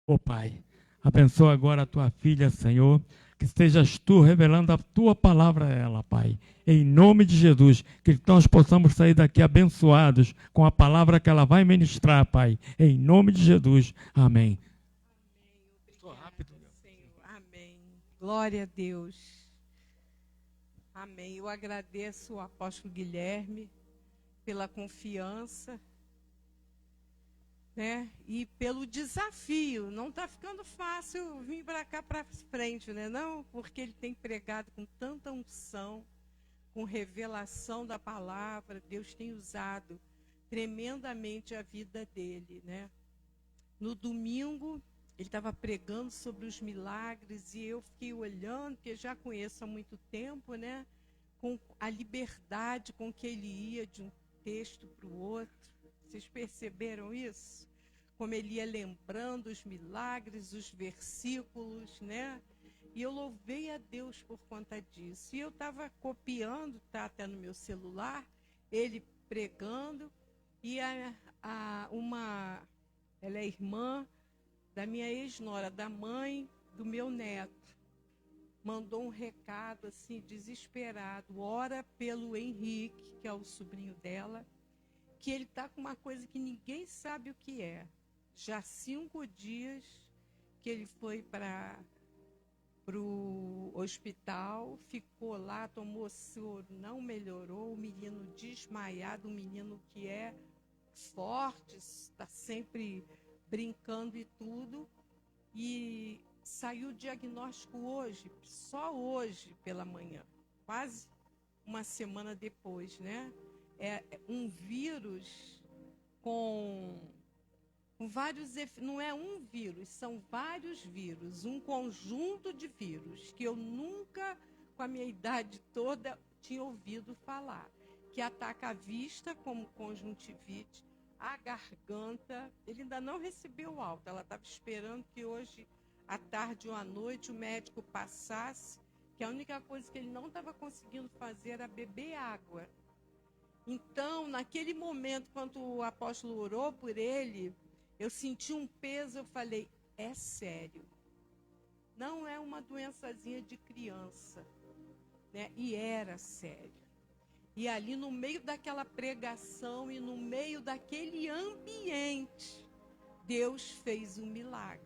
Ô Pai, abençoa agora a tua filha, Senhor, que estejas tu revelando a tua palavra a ela, Pai. Em nome de Jesus, que nós possamos sair daqui abençoados com a palavra que ela vai ministrar, Pai. Em nome de Jesus. Amém. Amém. Obrigada, Senhor. Amém. Glória a Deus. Amém. Eu agradeço o apóstolo Guilherme pela confiança, né? E pelo desafio. Não está ficando fácil vir para cá para frente, né? Não, porque ele tem pregado com tanta unção, com revelação da palavra. Deus tem usado tremendamente a vida dele, né? No domingo, ele estava pregando sobre os milagres e eu fiquei olhando, porque já conheço há muito tempo, né? Com a liberdade com que ele ia de um texto para o outro. Vocês perceberam isso? Como ele ia lembrando os milagres, os versículos, né? E eu louvei a Deus por conta disso. E eu estava copiando, tá até no meu celular, ele pregando, e ela é irmã da minha ex-nora, da mãe do meu neto, mandou um recado assim, desesperado: ora pelo Henrique, que é o sobrinho dela, que ele está com uma coisa que ninguém sabe o que é. Já 5 dias que ele foi para o hospital, ficou lá, tomou soro, não melhorou, o menino desmaiado, um menino que é forte, está sempre brincando e tudo, e saiu o diagnóstico hoje, só hoje pela manhã, quase uma semana depois, né? É um vírus com vários, não é um vírus, são vários vírus, um conjunto de vírus que eu nunca, com a minha idade toda, tinha ouvido falar, que ataca a vista como conjuntivite, a garganta. Ele ainda não recebeu alta, ela estava esperando que hoje, à tarde ou à noite, o médico passasse, que a única coisa que ele não estava conseguindo fazer era beber água. Então, naquele momento, quando o apóstolo orou por ele, eu senti um peso, eu falei, é sério. Não é uma doençazinha de criança, né? E era sério. E ali no meio daquela pregação e no meio daquele ambiente, Deus fez um milagre.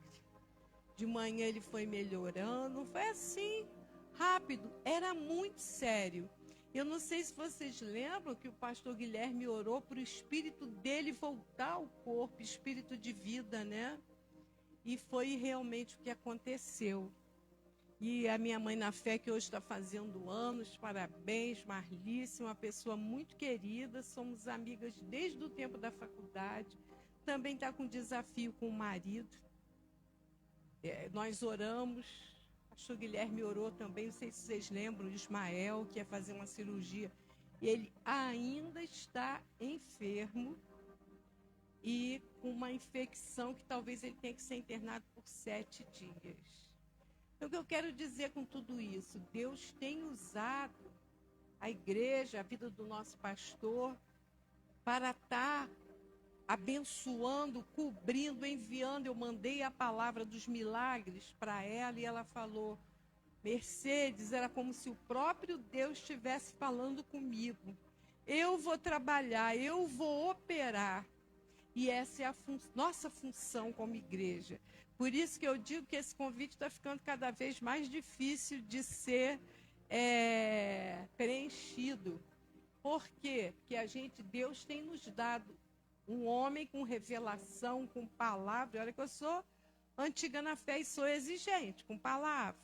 De manhã ele foi melhorando, foi assim, rápido, era muito sério. Eu não sei se vocês lembram que o pastor Guilherme orou para o espírito dele voltar ao corpo, espírito de vida, né? E foi realmente o que aconteceu. E a minha mãe na fé, que hoje está fazendo anos, parabéns, Marlice, uma pessoa muito querida, somos amigas desde o tempo da faculdade, também está com desafio com o marido. Nós oramos, o pastor Guilherme orou também, não sei se vocês lembram, o Ismael, que ia fazer uma cirurgia, ele ainda está enfermo e com uma infecção que talvez ele tenha que ser internado por 7 dias. Então, o que eu quero dizer com tudo isso? Deus tem usado a igreja, a vida do nosso pastor, para estar abençoando, cobrindo, enviando. Eu mandei a palavra dos milagres para ela e ela falou, Mercedes, era como se o próprio Deus estivesse falando comigo. Eu vou trabalhar, eu vou operar. E essa é a nossa função como igreja. Por isso que eu digo que esse convite está ficando cada vez mais difícil de ser preenchido. Por quê? Porque Deus tem nos dado um homem com revelação, com palavra. Olha que eu sou antiga na fé e sou exigente com palavra.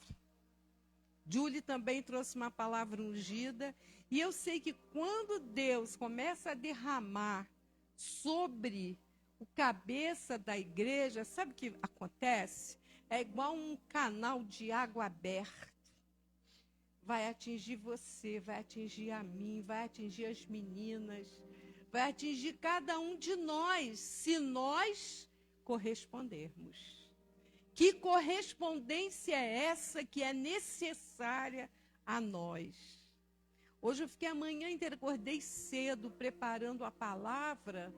Julie também trouxe uma palavra ungida. E eu sei que quando Deus começa a derramar sobre o cabeça da igreja, sabe o que acontece? É igual um canal de água aberto. Vai atingir você, vai atingir a mim, vai atingir as meninas, vai atingir cada um de nós, se nós correspondermos. Que correspondência é essa que é necessária a nós? Hoje eu fiquei a manhã inteira, acordei cedo, preparando a palavra,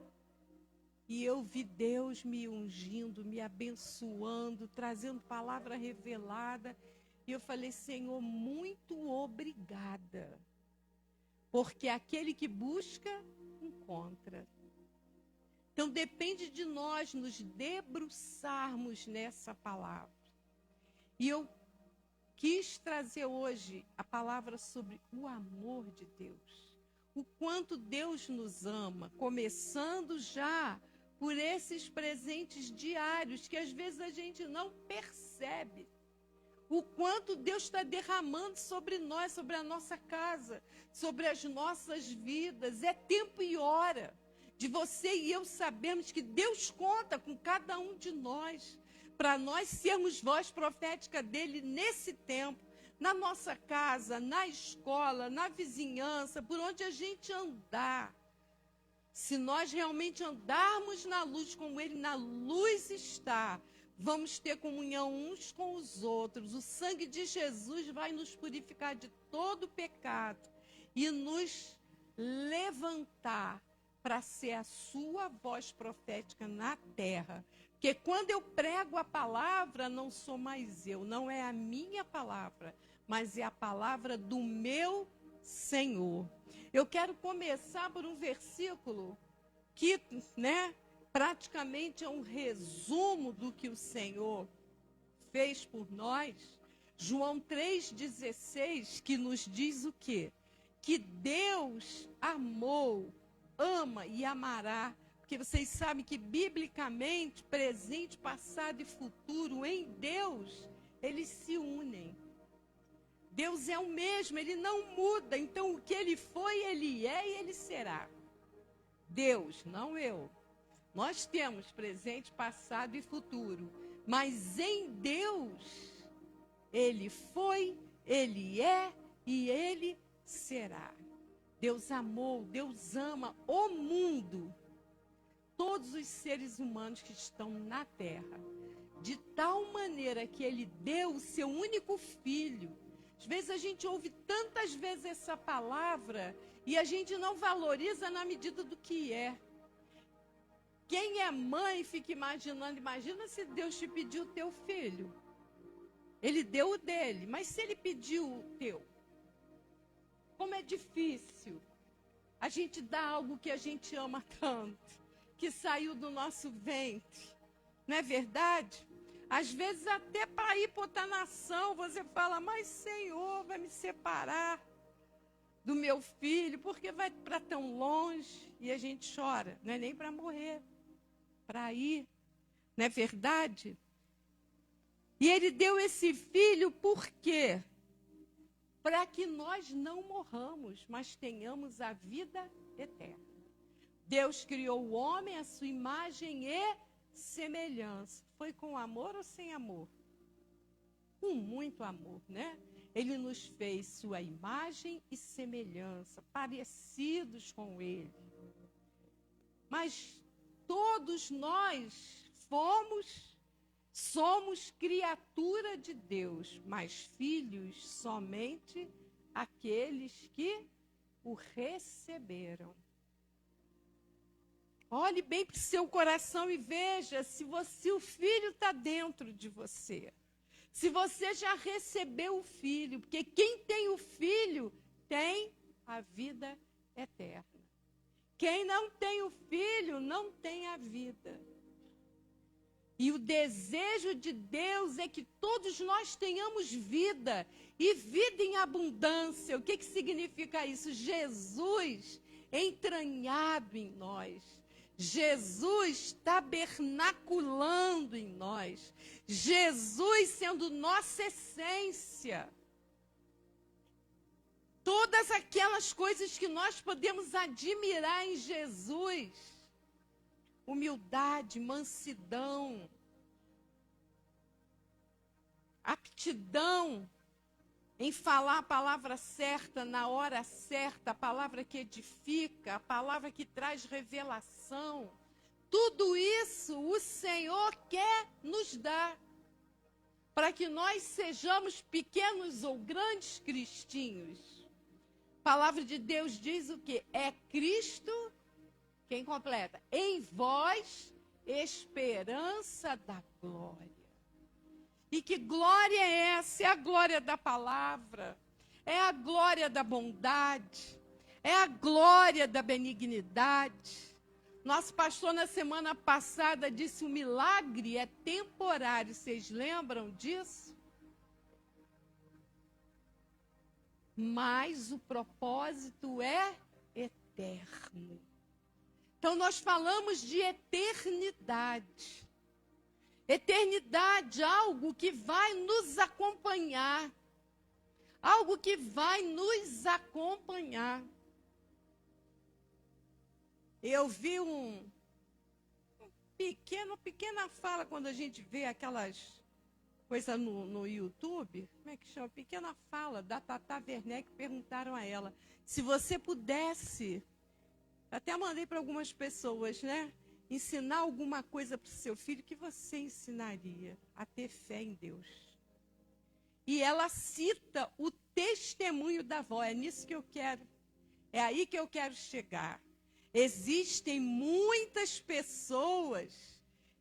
E eu vi Deus me ungindo, me abençoando, trazendo palavra revelada. E eu falei, Senhor, muito obrigada. Porque aquele que busca, encontra. Então depende de nós nos debruçarmos nessa palavra. E eu quis trazer hoje a palavra sobre o amor de Deus. O quanto Deus nos ama, começando já por esses presentes diários que às vezes a gente não percebe. O quanto Deus está derramando sobre nós, sobre a nossa casa, sobre as nossas vidas. É tempo e hora de você e eu sabermos que Deus conta com cada um de nós, para nós sermos voz profética dele nesse tempo, na nossa casa, na escola, na vizinhança, por onde a gente andar. Se nós realmente andarmos na luz como ele na luz está, vamos ter comunhão uns com os outros. O sangue de Jesus vai nos purificar de todo pecado e nos levantar para ser a sua voz profética na terra. Porque quando eu prego a palavra, não sou mais eu, não é a minha palavra, mas é a palavra do meu Senhor. Eu quero começar por um versículo que, praticamente é um resumo do que o Senhor fez por nós. João 3,16, que nos diz o quê? Que Deus amou, ama e amará. Porque vocês sabem que, biblicamente, presente, passado e futuro, em Deus, eles se unem. Deus é o mesmo, ele não muda. Então, o que ele foi, ele é e ele será. Deus, não eu. Nós temos presente, passado e futuro. Mas em Deus, ele foi, ele é e ele será. Deus amou, Deus ama o mundo. Todos os seres humanos que estão na terra. De tal maneira que ele deu o seu único filho. Às vezes a gente ouve tantas vezes essa palavra e a gente não valoriza na medida do que é. Quem é mãe fica imaginando, imagina se Deus te pediu o teu filho. Ele deu o dele, mas se ele pediu o teu? Como é difícil a gente dar algo que a gente ama tanto, que saiu do nosso ventre. Não é verdade? Às vezes até para ir para outra nação, você fala, mas Senhor, vai me separar do meu filho, porque vai para tão longe, e a gente chora, não é nem para morrer, para ir, não é verdade? E ele deu esse filho por quê? Para que nós não morramos, mas tenhamos a vida eterna. Deus criou o homem à sua imagem e semelhança. Foi com amor ou sem amor? Com muito amor, né? Ele nos fez sua imagem e semelhança, parecidos com ele. Mas todos nós somos criatura de Deus, mas filhos somente aqueles que o receberam. Olhe bem para o seu coração e veja se o filho está dentro de você. Se você já recebeu o filho, porque quem tem o filho tem a vida eterna. Quem não tem o filho não tem a vida. E o desejo de Deus é que todos nós tenhamos vida, e vida em abundância. O que significa isso? Jesus entranhado em nós. Jesus tabernaculando em nós. Jesus sendo nossa essência. Todas aquelas coisas que nós podemos admirar em Jesus. Humildade, mansidão, aptidão em falar a palavra certa, na hora certa, a palavra que edifica, a palavra que traz revelação. Tudo isso o Senhor quer nos dar, para que nós sejamos pequenos ou grandes cristinhos. A palavra de Deus diz o quê? É Cristo Quem completa? Em vós, esperança da glória. E que glória é essa? É a glória da palavra, é a glória da bondade, é a glória da benignidade. Nosso pastor, na semana passada, disse: o milagre é temporário. Vocês lembram disso? Mas o propósito é eterno. Então, nós falamos de eternidade. Eternidade, algo que vai nos acompanhar. Algo que vai nos acompanhar. Eu vi uma pequena fala quando a gente vê aquelas coisas no YouTube. Como é que chama? Pequena fala da Tata Werneck, que perguntaram a ela: se você pudesse, até mandei para algumas pessoas, né? Ensinar alguma coisa para o seu filho, que você ensinaria a ter fé em Deus. E ela cita o testemunho da avó. É nisso que eu quero, é aí que eu quero chegar. Existem muitas pessoas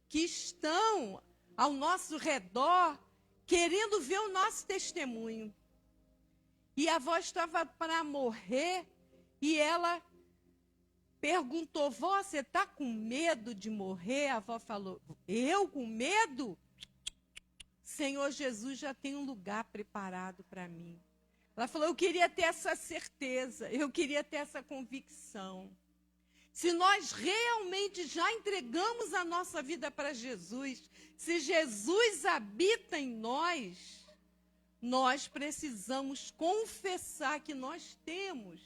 que estão ao nosso redor querendo ver o nosso testemunho. E a avó estava para morrer e ela perguntou: vó, você está com medo de morrer? A avó falou: eu com medo? Senhor Jesus já tem um lugar preparado para mim. Ela falou: eu queria ter essa certeza, eu queria ter essa convicção. Se nós realmente já entregamos a nossa vida para Jesus, se Jesus habita em nós, nós precisamos confessar que nós temos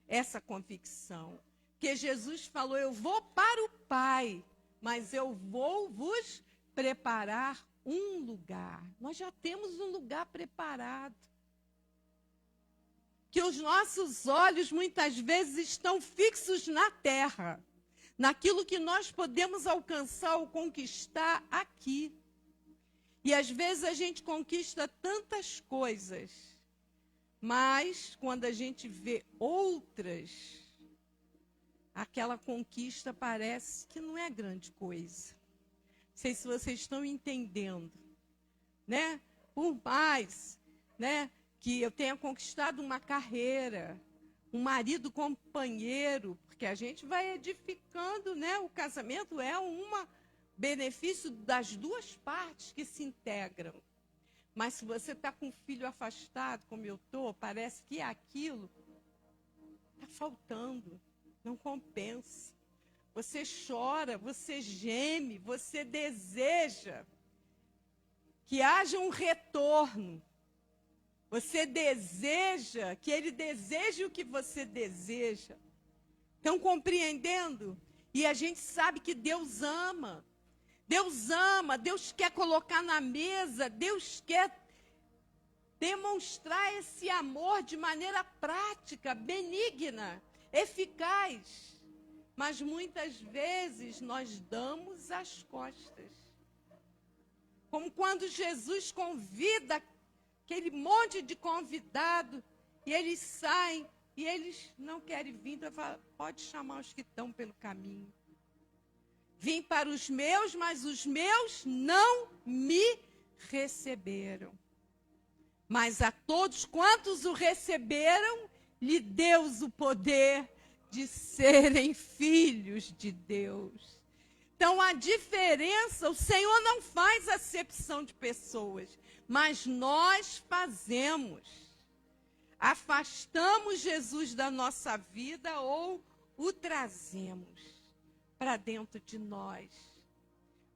essa convicção. Porque Jesus falou: eu vou para o Pai, mas eu vou vos preparar um lugar. Nós já temos um lugar preparado. Que os nossos olhos muitas vezes estão fixos na terra, naquilo que nós podemos alcançar ou conquistar aqui. E às vezes a gente conquista tantas coisas, mas quando a gente vê outras, aquela conquista parece que não é grande coisa. Não sei se vocês estão entendendo, né? Por mais, né, que eu tenha conquistado uma carreira, um marido companheiro, porque a gente vai edificando, né? O casamento é um benefício das duas partes que se integram. Mas se você está com um filho afastado, como eu estou, parece que aquilo está faltando, não compensa. Você chora, você geme, você deseja que haja um retorno. Você deseja que ele deseje o que você deseja. Estão compreendendo? E a gente sabe que Deus ama. Deus ama, Deus quer colocar na mesa, Deus quer demonstrar esse amor de maneira prática, benigna, eficaz. Mas muitas vezes nós damos as costas. Como quando Jesus convida aquele monte de convidado, e eles saem, e eles não querem vir, então fala: pode chamar os que estão pelo caminho. Vim para os meus, mas os meus não me receberam. Mas a todos quantos o receberam, lhe deu o poder de serem filhos de Deus. Então a diferença, o Senhor não faz acepção de pessoas, mas nós fazemos. Afastamos Jesus da nossa vida ou o trazemos para dentro de nós.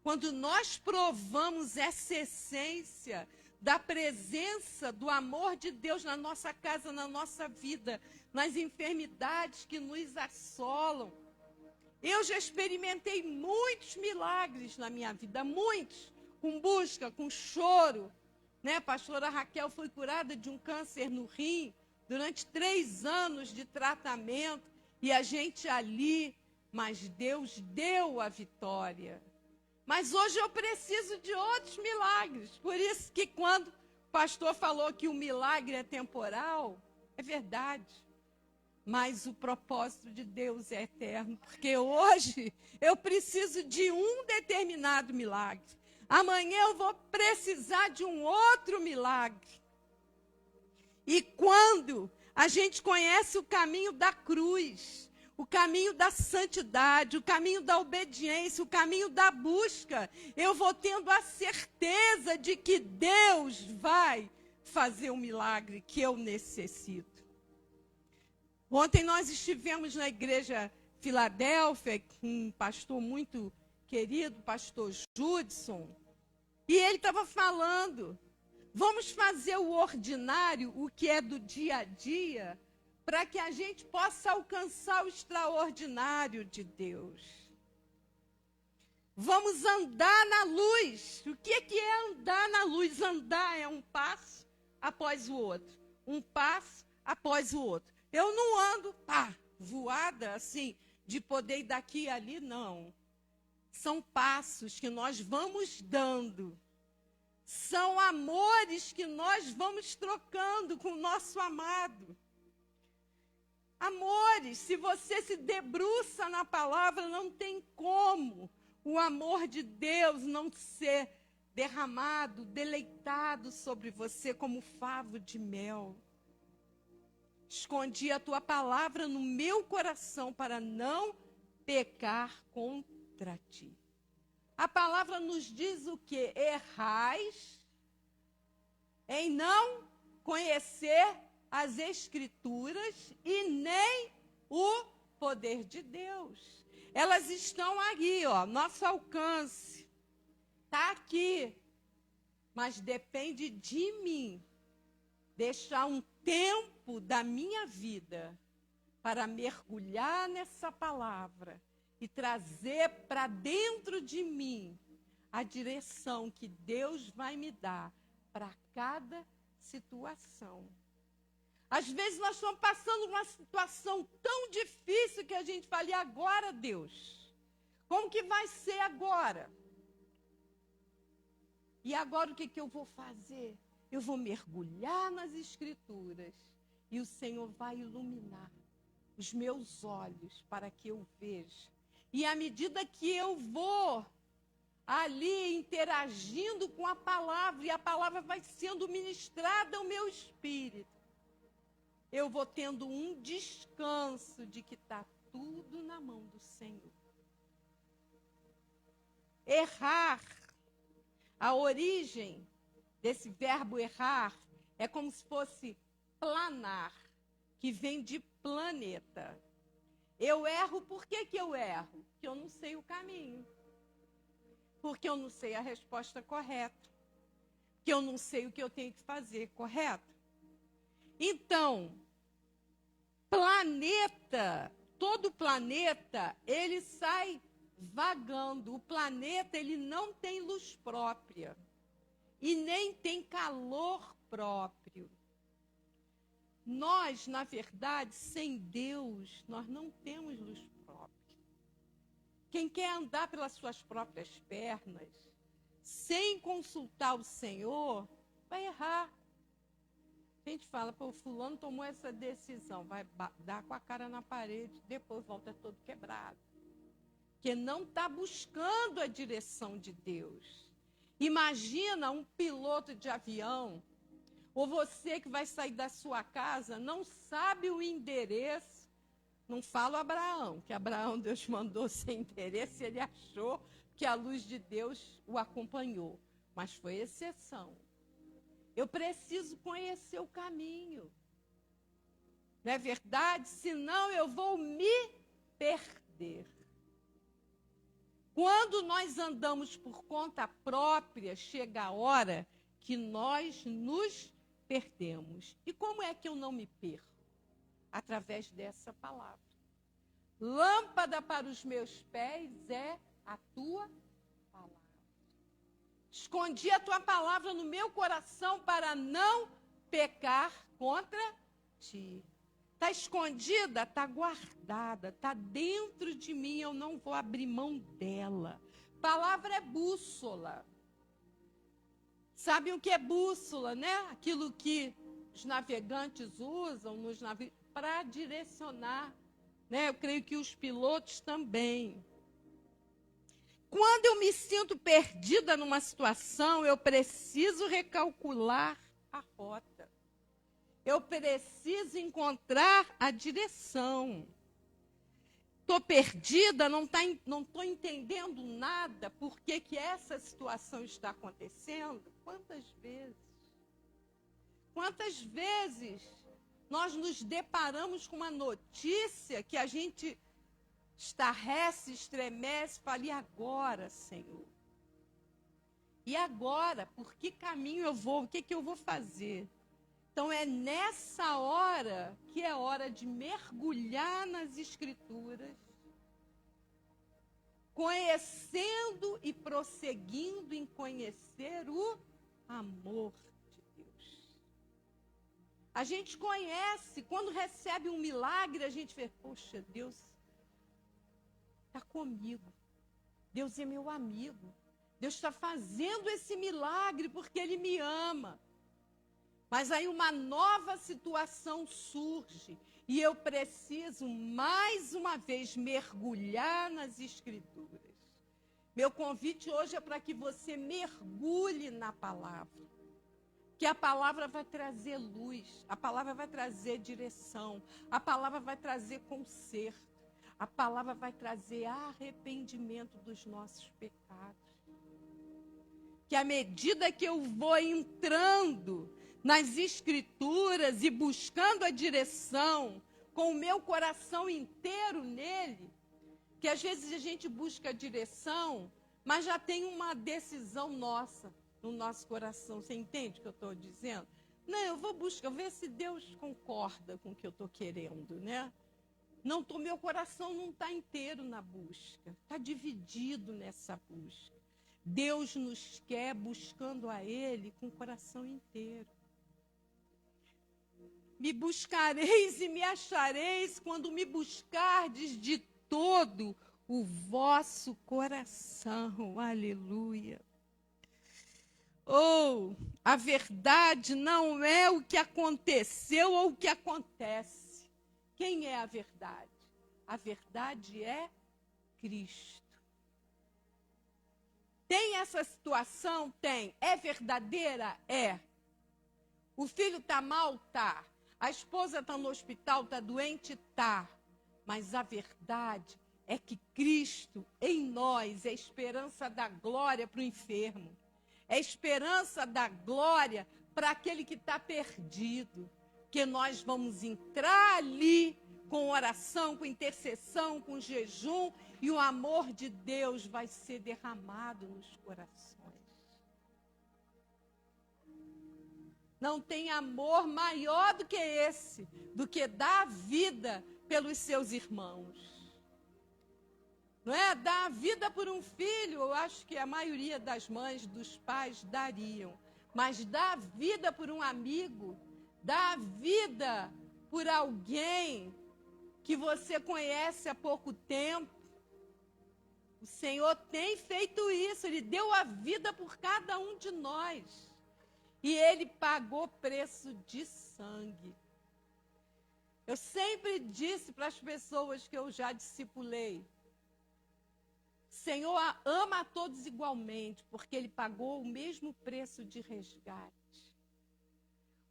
Quando nós provamos essa essência da presença do amor de Deus na nossa casa, na nossa vida, nas enfermidades que nos assolam. Eu já experimentei muitos milagres na minha vida, muitos, com busca, com choro. Né? A pastora Raquel foi curada de um câncer no rim durante 3 anos de tratamento, e a gente ali, mas Deus deu a vitória. Mas hoje eu preciso de outros milagres. Por isso que quando o pastor falou que o milagre é temporal, é verdade. mas o propósito de Deus é eterno, porque hoje eu preciso de um determinado milagre. Amanhã eu vou precisar de um outro milagre. E quando a gente conhece o caminho da cruz, o caminho da santidade, o caminho da obediência, o caminho da busca, eu vou tendo a certeza de que Deus vai fazer o milagre que eu necessito. Ontem nós estivemos na igreja Filadélfia, com um pastor muito querido, pastor Judson, e ele estava falando, vamos fazer o ordinário, o que é do dia a dia, para que a gente possa alcançar o extraordinário de Deus. Vamos andar na luz. O que é andar na luz? Andar é um passo após o outro. Um passo após o outro. Eu não ando, voada assim, de poder ir daqui e ali, não. São passos que nós vamos dando. São amores que nós vamos trocando com o nosso amado. Amores, se você se debruça na palavra, não tem como o amor de Deus não ser derramado, deleitado sobre você como favo de mel. Escondi a tua palavra no meu coração para não pecar contra ti. A palavra nos diz o quê? Errais em não conhecer as Escrituras e nem o poder de Deus. Elas estão aqui, nosso alcance. Está aqui. Mas depende de mim deixar um tempo da minha vida para mergulhar nessa palavra e trazer para dentro de mim a direção que Deus vai me dar para cada situação. Às vezes nós estamos passando uma situação tão difícil que a gente fala, e agora, Deus? Como que vai ser agora? E agora o que eu vou fazer? Eu vou mergulhar nas Escrituras e o Senhor vai iluminar os meus olhos para que eu veja. E à medida que eu vou ali interagindo com a palavra, e a palavra vai sendo ministrada ao meu espírito, eu vou tendo um descanso de que está tudo na mão do Senhor. Errar, a origem desse verbo errar é como se fosse planar, que vem de planeta. Eu erro, por que eu erro? Porque eu não sei o caminho. Porque eu não sei a resposta correta. Porque eu não sei o que eu tenho que fazer, correto? Então, planeta, todo planeta, ele sai vagando. O planeta, ele não tem luz própria. E nem tem calor próprio. Nós, na verdade, sem Deus, nós não temos luz própria. Quem quer andar pelas suas próprias pernas, sem consultar o Senhor, vai errar. A gente fala, pô, fulano tomou essa decisão, vai dar com a cara na parede, depois volta todo quebrado. Porque não está buscando a direção de Deus. Imagina um piloto de avião, ou você que vai sair da sua casa, não sabe o endereço. Não falo Abraão, que Abraão Deus mandou sem endereço, ele achou que a luz de Deus o acompanhou. Mas foi exceção. Eu preciso conhecer o caminho. Não é verdade? Senão eu vou me perder. Quando nós andamos por conta própria, chega a hora que nós nos perdemos. E como é que eu não me perco? Através dessa palavra. Lâmpada para os meus pés é a tua palavra. Escondi a tua palavra no meu coração para não pecar contra ti. Está escondida, está guardada, está dentro de mim, eu não vou abrir mão dela. Palavra é bússola. Sabem o que é bússola, né? Aquilo que os navegantes usam nos navios para direcionar, né? Eu creio que os pilotos também. Quando eu me sinto perdida numa situação, eu preciso recalcular a rota. Eu preciso encontrar a direção. Estou perdida, não estou entendendo nada, por que essa situação está acontecendo. Quantas vezes nós nos deparamos com uma notícia que a gente estarrece, estremece, fala, e agora, Senhor? E agora? Por que caminho eu vou? O que eu vou fazer? Então, é nessa hora que é hora de mergulhar nas Escrituras, conhecendo e prosseguindo em conhecer o amor de Deus. A gente conhece, quando recebe um milagre, a gente vê, poxa, Deus está comigo. Deus é meu amigo. Deus está fazendo esse milagre porque Ele me ama. Mas aí uma nova situação surge e eu preciso, mais uma vez, mergulhar nas Escrituras. Meu convite hoje é para que você mergulhe na palavra. Que a palavra vai trazer luz, a palavra vai trazer direção, a palavra vai trazer conserto, a palavra vai trazer arrependimento dos nossos pecados. Que à medida que eu vou entrando nas Escrituras e buscando a direção com o meu coração inteiro nele, que às vezes a gente busca a direção, mas já tem uma decisão nossa no nosso coração. Você entende o que eu estou dizendo? Não, eu vou buscar, ver se Deus concorda com o que eu estou querendo, né? Meu coração não está inteiro na busca, está dividido nessa busca. Deus nos quer buscando a Ele com o coração inteiro. Me buscareis e me achareis quando me buscardes de todo o vosso coração. Aleluia. A verdade não é o que aconteceu ou o que acontece. Quem é a verdade? A verdade é Cristo. Tem essa situação? Tem. É verdadeira? É. O filho está mal? Está. A esposa está no hospital? Está doente? Está. Mas a verdade é que Cristo em nós é esperança da glória para o enfermo. É esperança da glória para aquele que está perdido. Que nós vamos entrar ali com oração, com intercessão, com jejum, e o amor de Deus vai ser derramado nos corações. Não tem amor maior do que esse, do que dar a vida pelos seus irmãos. Não é? Dar a vida por um filho, eu acho que a maioria das mães, dos pais dariam. Mas dar a vida por um amigo, dar a vida por alguém que você conhece há pouco tempo. O Senhor tem feito isso, Ele deu a vida por cada um de nós. E Ele pagou preço de sangue. Eu sempre disse para as pessoas que eu já discipulei, Senhor ama a todos igualmente, porque Ele pagou o mesmo preço de resgate.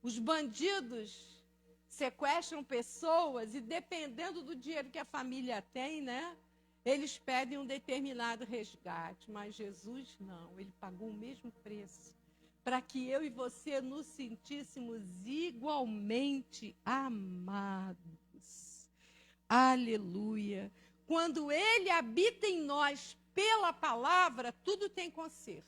Os bandidos sequestram pessoas e, dependendo do dinheiro que a família tem, né, eles pedem um determinado resgate. Mas Jesus não, Ele pagou o mesmo preço, para que eu e você nos sentíssemos igualmente amados. Aleluia! Quando Ele habita em nós pela palavra, tudo tem conserto.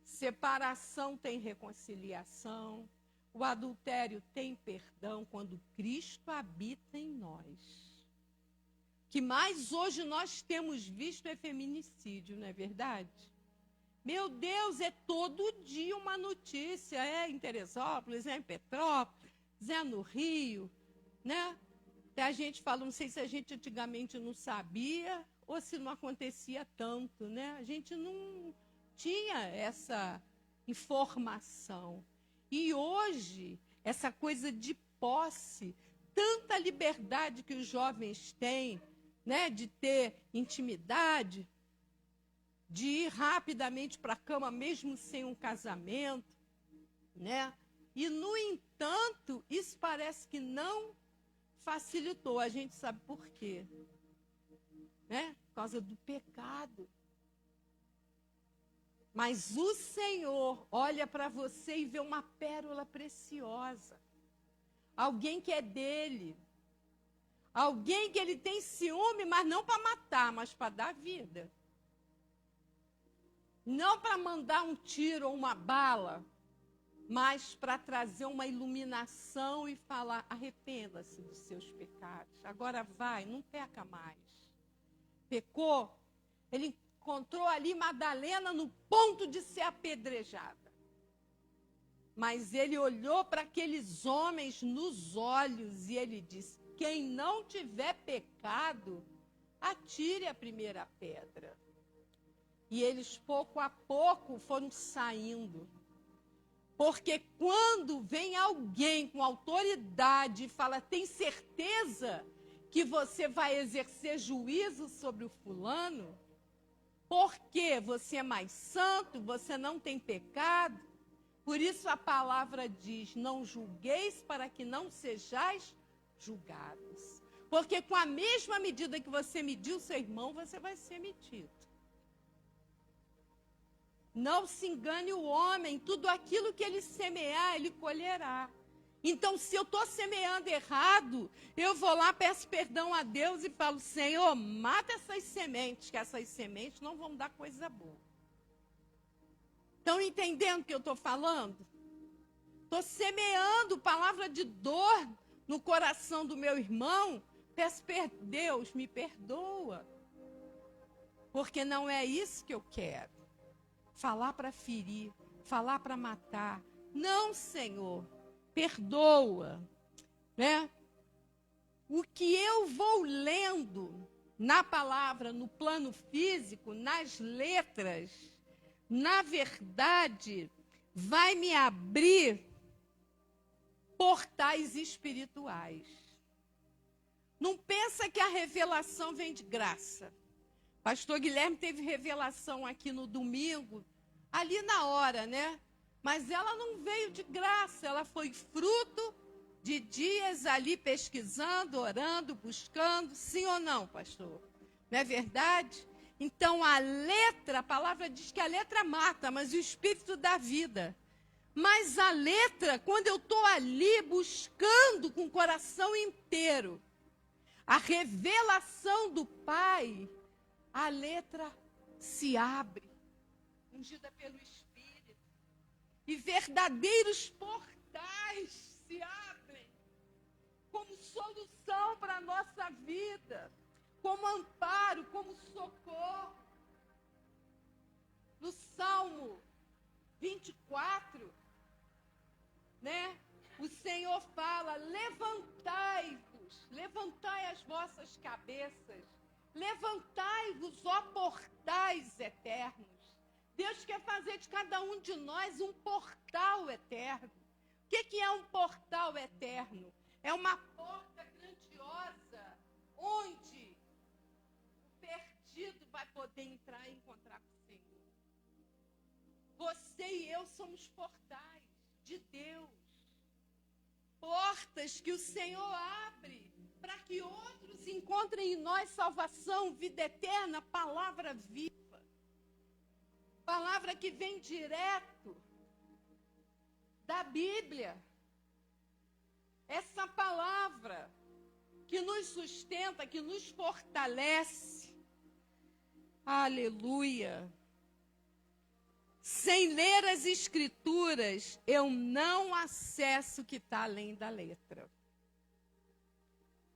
Separação tem reconciliação. O adultério tem perdão quando Cristo habita em nós. O que mais hoje nós temos visto é feminicídio, não é verdade? Meu Deus, é todo dia uma notícia. É em Teresópolis, é em Petrópolis, é no Rio, né? Até a gente fala, não sei se a gente antigamente não sabia ou se não acontecia tanto, né? A gente não tinha essa informação. E hoje, essa coisa de posse, tanta liberdade que os jovens têm, né, de ter intimidade, de ir rapidamente para a cama, mesmo sem um casamento, né? E, no entanto, isso parece que não facilitou. A gente sabe por quê, né? Por causa do pecado. Mas o Senhor olha para você e vê uma pérola preciosa. Alguém que é dele. Alguém que ele tem ciúme, mas não para matar, mas para dar vida. Não para mandar um tiro ou uma bala, mas para trazer uma iluminação e falar: arrependa-se dos seus pecados. Agora vai, não peca mais. Pecou, ele encontrou ali Madalena no ponto de ser apedrejada. Mas ele olhou para aqueles homens nos olhos e ele disse: quem não tiver pecado, atire a primeira pedra. E eles, pouco a pouco, foram saindo. Porque quando vem alguém com autoridade e fala: tem certeza que você vai exercer juízo sobre o fulano? Porque você é mais santo, você não tem pecado? Por isso a palavra diz: não julgueis para que não sejais julgados. Porque com a mesma medida que você mediu seu irmão, você vai ser medido. Não se engane o homem, tudo aquilo que ele semear, ele colherá. Então, se eu estou semeando errado, eu vou lá, peço perdão a Deus e falo: Senhor, mata essas sementes, que essas sementes não vão dar coisa boa. Estão entendendo o que eu estou falando? Estou semeando palavra de dor no coração do meu irmão, peço Deus, me perdoa. Porque não é isso que eu quero. Falar para ferir, falar para matar. Não, Senhor, perdoa, né? O que eu vou lendo na palavra, no plano físico, nas letras, na verdade, vai me abrir portais espirituais. Não pensa que a revelação vem de graça. Pastor Guilherme teve revelação aqui no domingo, ali na hora, né? Mas ela não veio de graça, ela foi fruto de dias ali pesquisando, orando, buscando. Sim ou não, pastor? Não é verdade? Então a palavra diz que a letra mata, mas o Espírito dá vida. Mas a letra, quando eu estou ali buscando com o coração inteiro a revelação do Pai, a letra se abre, ungida pelo Espírito, e verdadeiros portais se abrem, como solução para a nossa vida, como amparo, como socorro. No Salmo 24, né? O Senhor fala: levantai-vos, levantai as vossas cabeças, levantai-vos, ó portais eternos. Deus quer fazer de cada um de nós um portal eterno. O que é um portal eterno? É uma porta grandiosa, onde o perdido vai poder entrar e encontrar com o Senhor. Você e eu somos portais de Deus. Portas que o Senhor abre para que outros encontrem em nós salvação, vida eterna, palavra viva. Palavra que vem direto da Bíblia. Essa palavra que nos sustenta, que nos fortalece. Aleluia. Sem ler as Escrituras, eu não acesso o que está além da letra.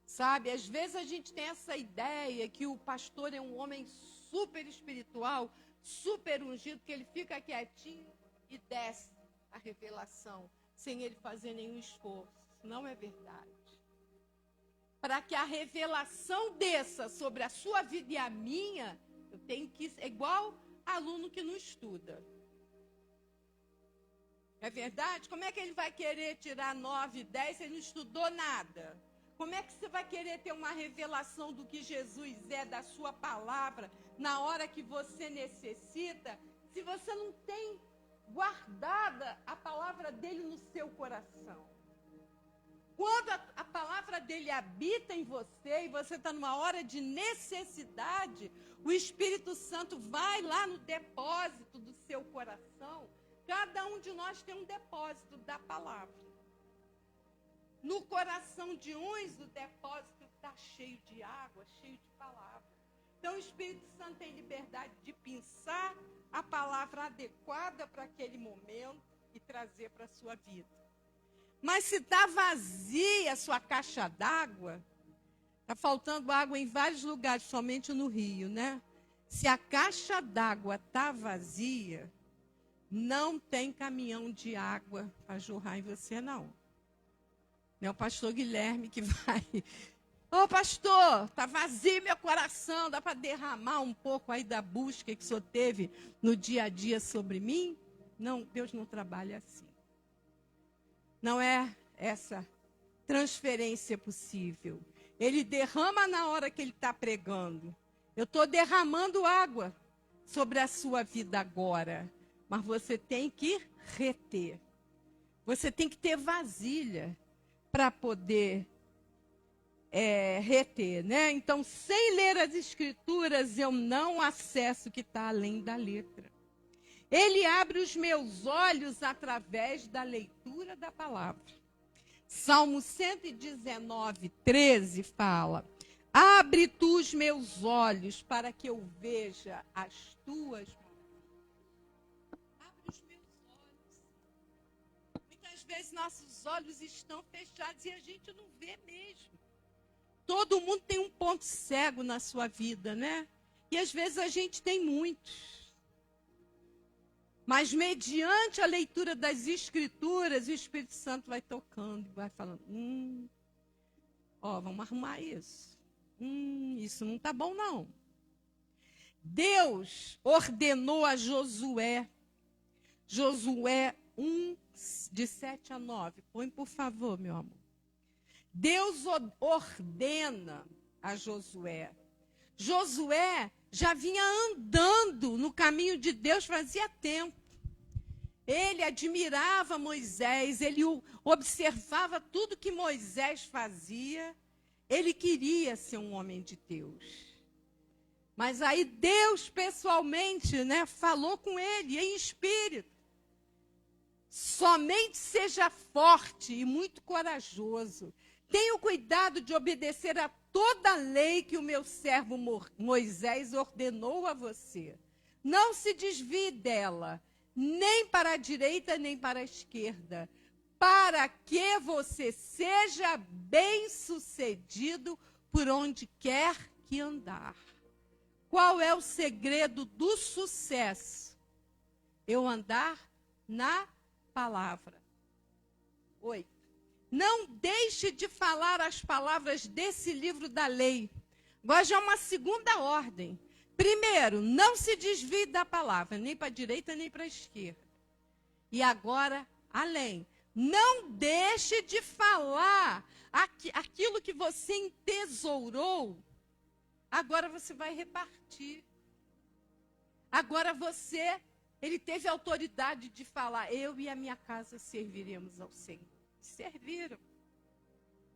Sabe, às vezes a gente tem essa ideia que o pastor é um homem super espiritual, super ungido, que ele fica quietinho e desce a revelação, sem ele fazer nenhum esforço. Não é verdade. Para que a revelação desça sobre a sua vida e a minha, eu tenho que ser igual aluno que não estuda. É verdade? Como é que ele vai querer tirar 9, 10 se ele não estudou nada? Como é que você vai querer ter uma revelação do que Jesus é, da sua palavra, na hora que você necessita, se você não tem guardada a palavra dele no seu coração? Quando a palavra dele habita em você e você está numa hora de necessidade, o Espírito Santo vai lá no depósito do seu coração. Cada um de nós tem um depósito da palavra. No coração de uns, o depósito está cheio de água, cheio de palavra. Então, o Espírito Santo tem liberdade de pensar a palavra adequada para aquele momento e trazer para a sua vida. Mas se está vazia a sua caixa d'água, está faltando água em vários lugares, somente no Rio, né? Se a caixa d'água está vazia, não tem caminhão de água para jorrar em você, não. Não é o pastor Guilherme que vai... Ô pastor, está vazio meu coração, dá para derramar um pouco aí da busca que o senhor teve no dia a dia sobre mim? Não, Deus não trabalha assim. Não é essa transferência possível. Ele derrama na hora que ele está pregando. Eu estou derramando água sobre a sua vida agora. Mas você tem que reter. Você tem que ter vasilha para poder reter, né? Então, sem ler as Escrituras, eu não acesso o que está além da letra. Ele abre os meus olhos através da leitura da palavra. Salmo 119, 13 fala: abre tu os meus olhos para que eu veja as tuas mãos. Abre os meus olhos. Muitas vezes nossos olhos estão fechados e a gente não vê mesmo. Todo mundo tem um ponto cego na sua vida, né? E às vezes a gente tem muitos. Mas mediante a leitura das Escrituras, o Espírito Santo vai tocando e vai falando, vamos arrumar isso. Isso não está bom, não. Deus ordenou a Josué 1, de 7 a 9. Põe, por favor, meu amor. Deus ordena a Josué. Josué já vinha andando no caminho de Deus fazia tempo. Ele admirava Moisés, ele observava tudo que Moisés fazia. Ele queria ser um homem de Deus. Mas aí Deus pessoalmente, né, falou com ele em espírito. Somente seja forte e muito corajoso. Tenha o cuidado de obedecer a toda a lei que o meu servo Moisés ordenou a você. Não se desvie dela, nem para a direita, nem para a esquerda, para que você seja bem-sucedido por onde quer que andar. Qual é o segredo do sucesso? Eu andar na palavra. 8. Não deixe de falar as palavras desse livro da lei. Agora já é uma segunda ordem. Primeiro, não se desvie da palavra, nem para a direita, nem para a esquerda. E agora, além, não deixe de falar aquilo que você entesourou. Agora você vai repartir. Agora ele teve autoridade de falar, eu e a minha casa serviremos ao Senhor. Serviram.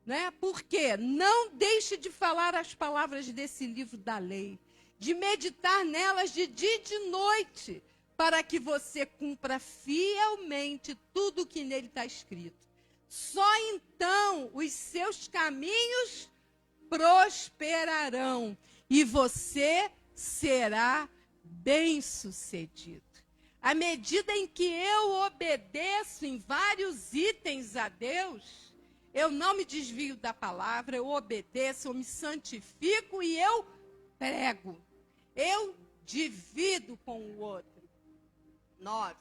Né? Por quê? Não deixe de falar as palavras desse livro da lei, de meditar nelas de dia e de noite, para que você cumpra fielmente tudo o que nele está escrito. Só então os seus caminhos prosperarão e você será bem-sucedido. À medida em que eu obedeço em vários itens a Deus, eu não me desvio da palavra, eu obedeço, eu me santifico e eu prego. Eu divido com o outro. 9.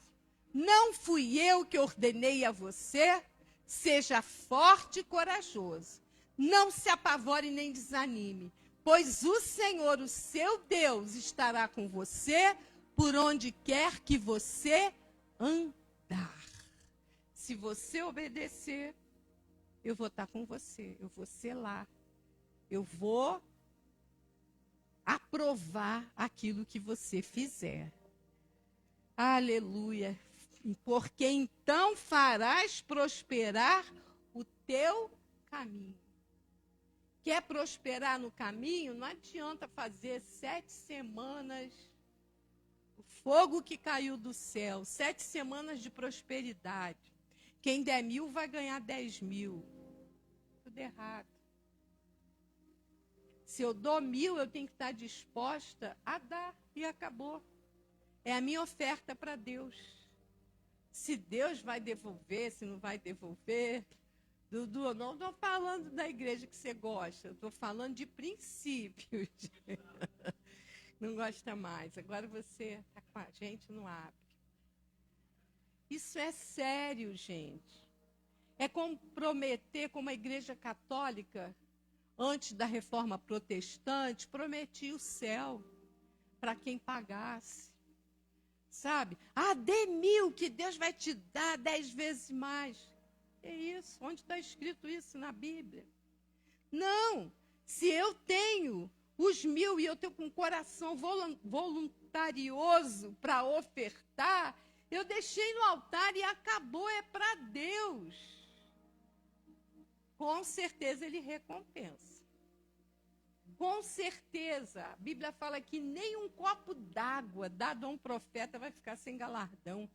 Não fui eu que ordenei a você? Seja forte e corajoso. Não se apavore nem desanime, pois o Senhor, o seu Deus, estará com você por onde quer que você andar. Se você obedecer, eu vou estar com você, eu vou selar, eu vou aprovar aquilo que você fizer. Aleluia. Porque então farás prosperar o teu caminho. Quer prosperar no caminho? Não adianta fazer 7 semanas, o fogo que caiu do céu, 7 semanas de prosperidade. Quem der 1.000 vai ganhar 10.000. Tudo errado. Se eu dou 1.000, eu tenho que estar disposta a dar. E acabou. É a minha oferta para Deus. Se Deus vai devolver, se não vai devolver. Dudu, eu não estou falando da igreja que você gosta. Eu estou falando de princípios. Não gosta mais. Agora você está com a gente no abre. Isso é sério, gente. É comprometer, como a igreja católica, antes da reforma protestante, prometia o céu para quem pagasse. Sabe? Dê 1.000 que Deus vai te dar 10 vezes mais. É isso. Onde está escrito isso na Bíblia? Não. Se eu tenho os 1.000 e eu tenho com um coração voluntarioso para ofertar, eu deixei no altar e acabou, é para Deus. Com certeza ele recompensa. Com certeza. A Bíblia fala que nem um copo d'água dado a um profeta vai ficar sem galardão.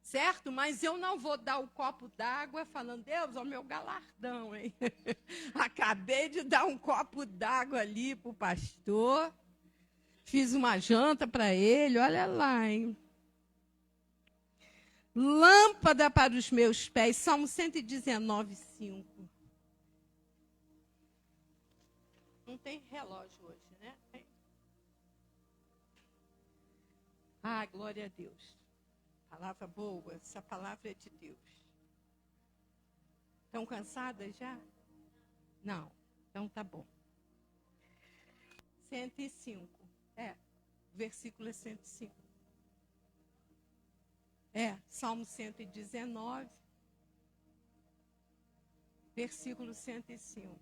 Certo? Mas eu não vou dar o copo d'água falando, Deus, é o meu galardão, hein? Acabei de dar um copo d'água ali para o pastor. Fiz uma janta para ele, olha lá, hein? Lâmpada para os meus pés, Salmo 119, 5. Não tem relógio hoje, né? Tem. Glória a Deus. Palavra boa, essa palavra é de Deus. Estão cansadas já? Não. Então tá bom. 105. Versículo é 105. Salmo 119, versículo 105.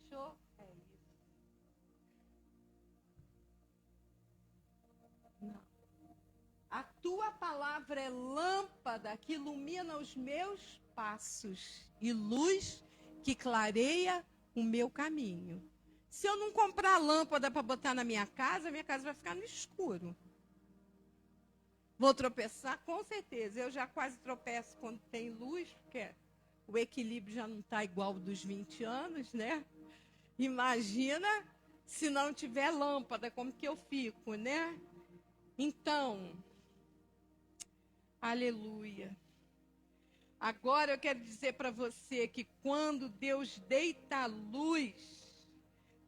Achou? É isso. Não. A tua palavra é lâmpada que ilumina os meus passos e luz que clareia o meu caminho. Se eu não comprar lâmpada para botar na minha casa vai ficar no escuro. Vou tropeçar? Com certeza. Eu já quase tropeço quando tem luz, porque o equilíbrio já não está igual ao dos 20 anos, né? Imagina se não tiver lâmpada, como que eu fico, né? Então, aleluia. Agora eu quero dizer para você que quando Deus deita a luz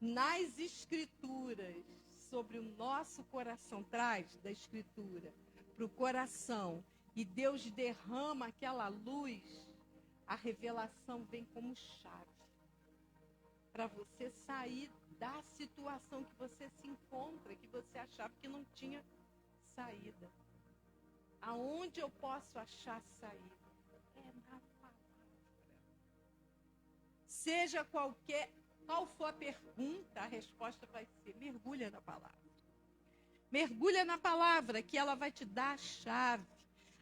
nas Escrituras sobre o nosso coração, traz da Escritura para o coração, e Deus derrama aquela luz, a revelação vem como chave para você sair da situação que você se encontra, que você achava que não tinha saída. Aonde eu posso achar saída? É na palavra. Seja qual for a pergunta, a resposta vai ser: mergulha na palavra. Mergulha na palavra, que ela vai te dar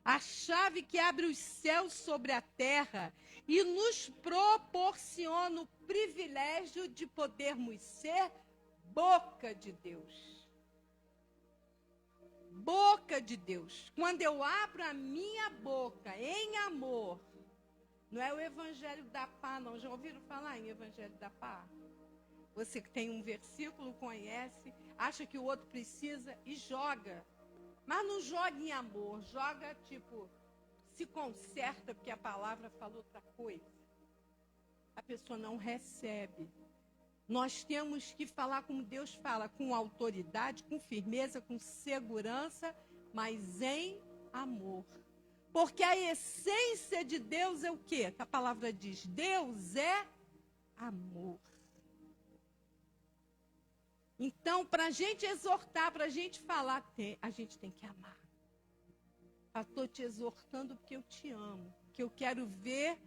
a chave que abre os céus sobre a terra e nos proporciona o privilégio de podermos ser boca de Deus. Boca de Deus. Quando eu abro a minha boca em amor, não é o evangelho da pá, não. Já ouviram falar em evangelho da pá? Você que tem um versículo, conhece, acha que o outro precisa e joga. Mas não joga em amor, joga tipo, se conserta porque a palavra falou outra coisa. A pessoa não recebe. Nós temos que falar como Deus fala, com autoridade, com firmeza, com segurança, mas em amor. Porque a essência de Deus é o quê? Que a palavra diz, Deus é amor. Então, para a gente exortar, para a gente falar, a gente tem que amar. Estou te exortando porque eu te amo, que eu quero ver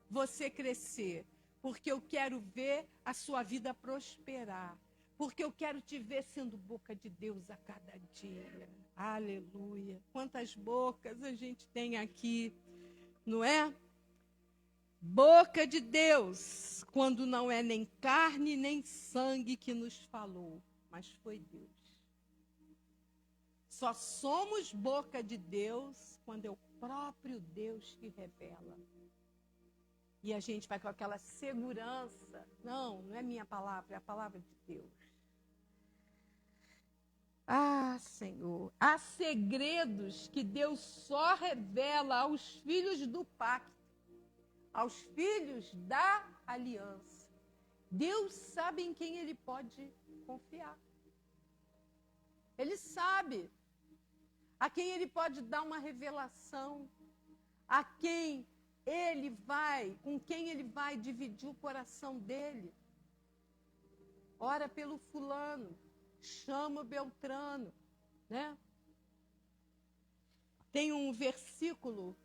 você crescer, porque eu quero ver a sua vida prosperar, porque eu quero te ver sendo boca de Deus a cada dia. Aleluia. Quantas bocas a gente tem aqui, não é? Boca de Deus, quando não é nem carne nem sangue que nos falou, mas foi Deus. Só somos boca de Deus quando é o próprio Deus que revela. E a gente vai com aquela segurança. Não é minha palavra, é a palavra de Deus. Ah, Senhor, há segredos que Deus só revela aos filhos do pacto, aos filhos da aliança. Deus sabe em quem Ele pode confiar. Ele sabe a quem Ele pode dar uma revelação, a quem Ele vai, com quem Ele vai dividir o coração dele. Ora pelo fulano, chama o Beltrano, né? Tem um versículo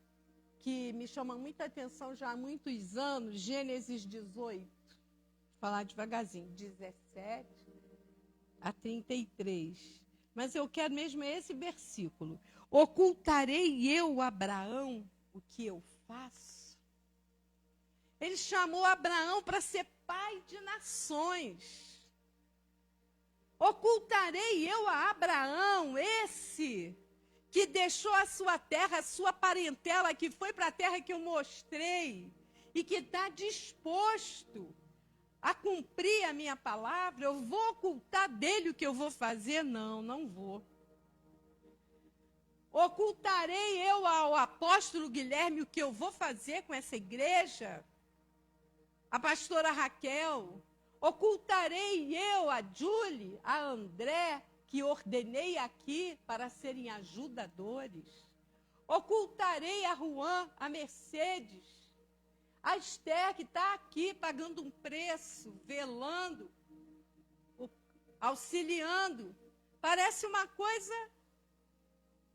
que me chama muita atenção já há muitos anos, Gênesis 18, vou falar devagarzinho, 17 a 33. Mas eu quero mesmo esse versículo. Ocultarei eu, Abraão, o que eu faço? Ele chamou Abraão para ser pai de nações. Ocultarei eu a Abraão, esse que deixou a sua terra, a sua parentela, que foi para a terra que eu mostrei, e que está disposto a cumprir a minha palavra, eu vou ocultar dele o que eu vou fazer? Não, não vou. Ocultarei eu ao apóstolo Guilherme o que eu vou fazer com essa igreja? A pastora Raquel? Ocultarei eu a Julie, a André, que ordenei aqui para serem ajudadores? Ocultarei a Juan, a Mercedes, a Esther, que está aqui pagando um preço, velando, auxiliando. Parece uma coisa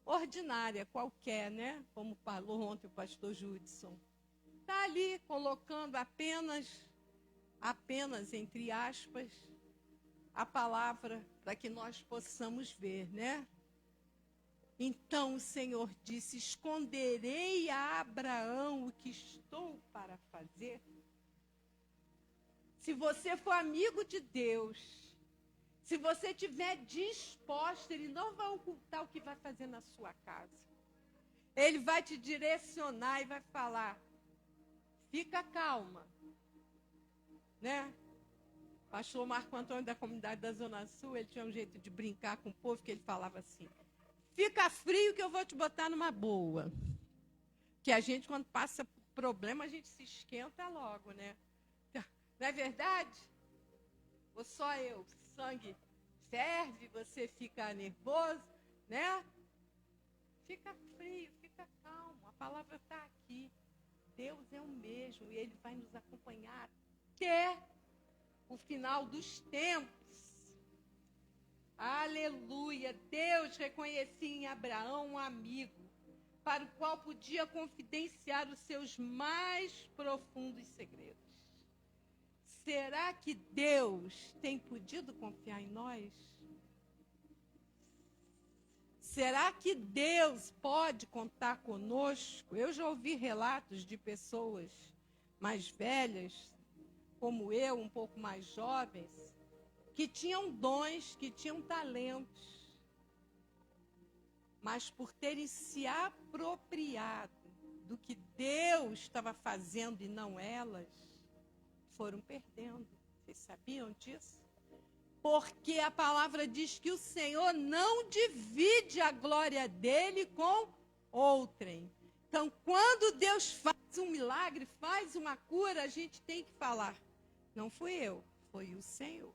ordinária, qualquer, né? Como falou ontem o pastor Judson. Está ali colocando apenas, entre aspas, a palavra para que nós possamos ver, né? Então o Senhor disse: esconderei a Abraão o que estou para fazer. Se você for amigo de Deus, se você estiver disposto, Ele não vai ocultar o que vai fazer na sua casa. Ele vai te direcionar e vai falar: fica calma, né? Pastor Marco Antônio da comunidade da Zona Sul, ele tinha um jeito de brincar com o povo que ele falava assim: fica frio que eu vou te botar numa boa. Que a gente, quando passa por problema, a gente se esquenta logo, né? Não é verdade? Ou só eu? Sangue ferve, você fica nervoso, né? Fica frio, fica calmo. A palavra está aqui. Deus é o mesmo e Ele vai nos acompanhar até o final dos tempos. Aleluia! Deus reconhecia em Abraão um amigo para o qual podia confidenciar os seus mais profundos segredos. Será que Deus tem podido confiar em nós? Será que Deus pode contar conosco? Eu já ouvi relatos de pessoas mais velhas, como eu, um pouco mais jovens, que tinham dons, que tinham talentos, mas por terem se apropriado do que Deus estava fazendo e não elas, foram perdendo. Vocês sabiam disso? Porque a palavra diz que o Senhor não divide a glória dele com outrem. Então, quando Deus faz um milagre, faz uma cura, a gente tem que falar: não fui eu, foi o Senhor.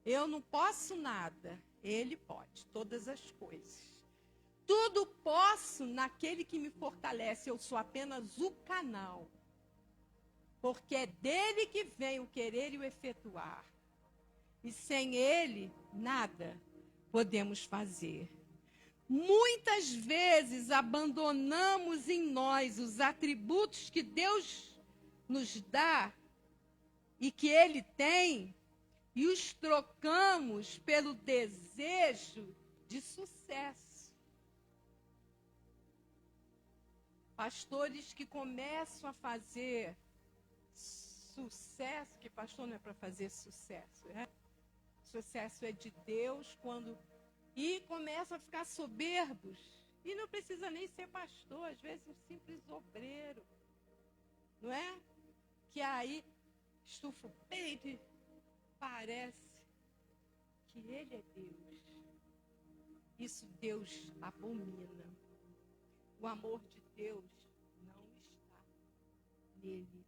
Eu não posso nada, Ele pode, todas as coisas. Tudo posso naquele que me fortalece, eu sou apenas o canal. Porque é dele que vem o querer e o efetuar. E sem Ele, nada podemos fazer. Muitas vezes abandonamos em nós os atributos que Deus nos dá e que Ele tem e os trocamos pelo desejo de sucesso. Pastores que começam a fazer sucesso, que pastor não é para fazer sucesso, né? Sucesso é de Deus e começam a ficar soberbos. E não precisa nem ser pastor, às vezes um simples obreiro, não é? Que aí estufa o peito e parece que ele é Deus. Isso Deus abomina. O amor de Deus não está nele.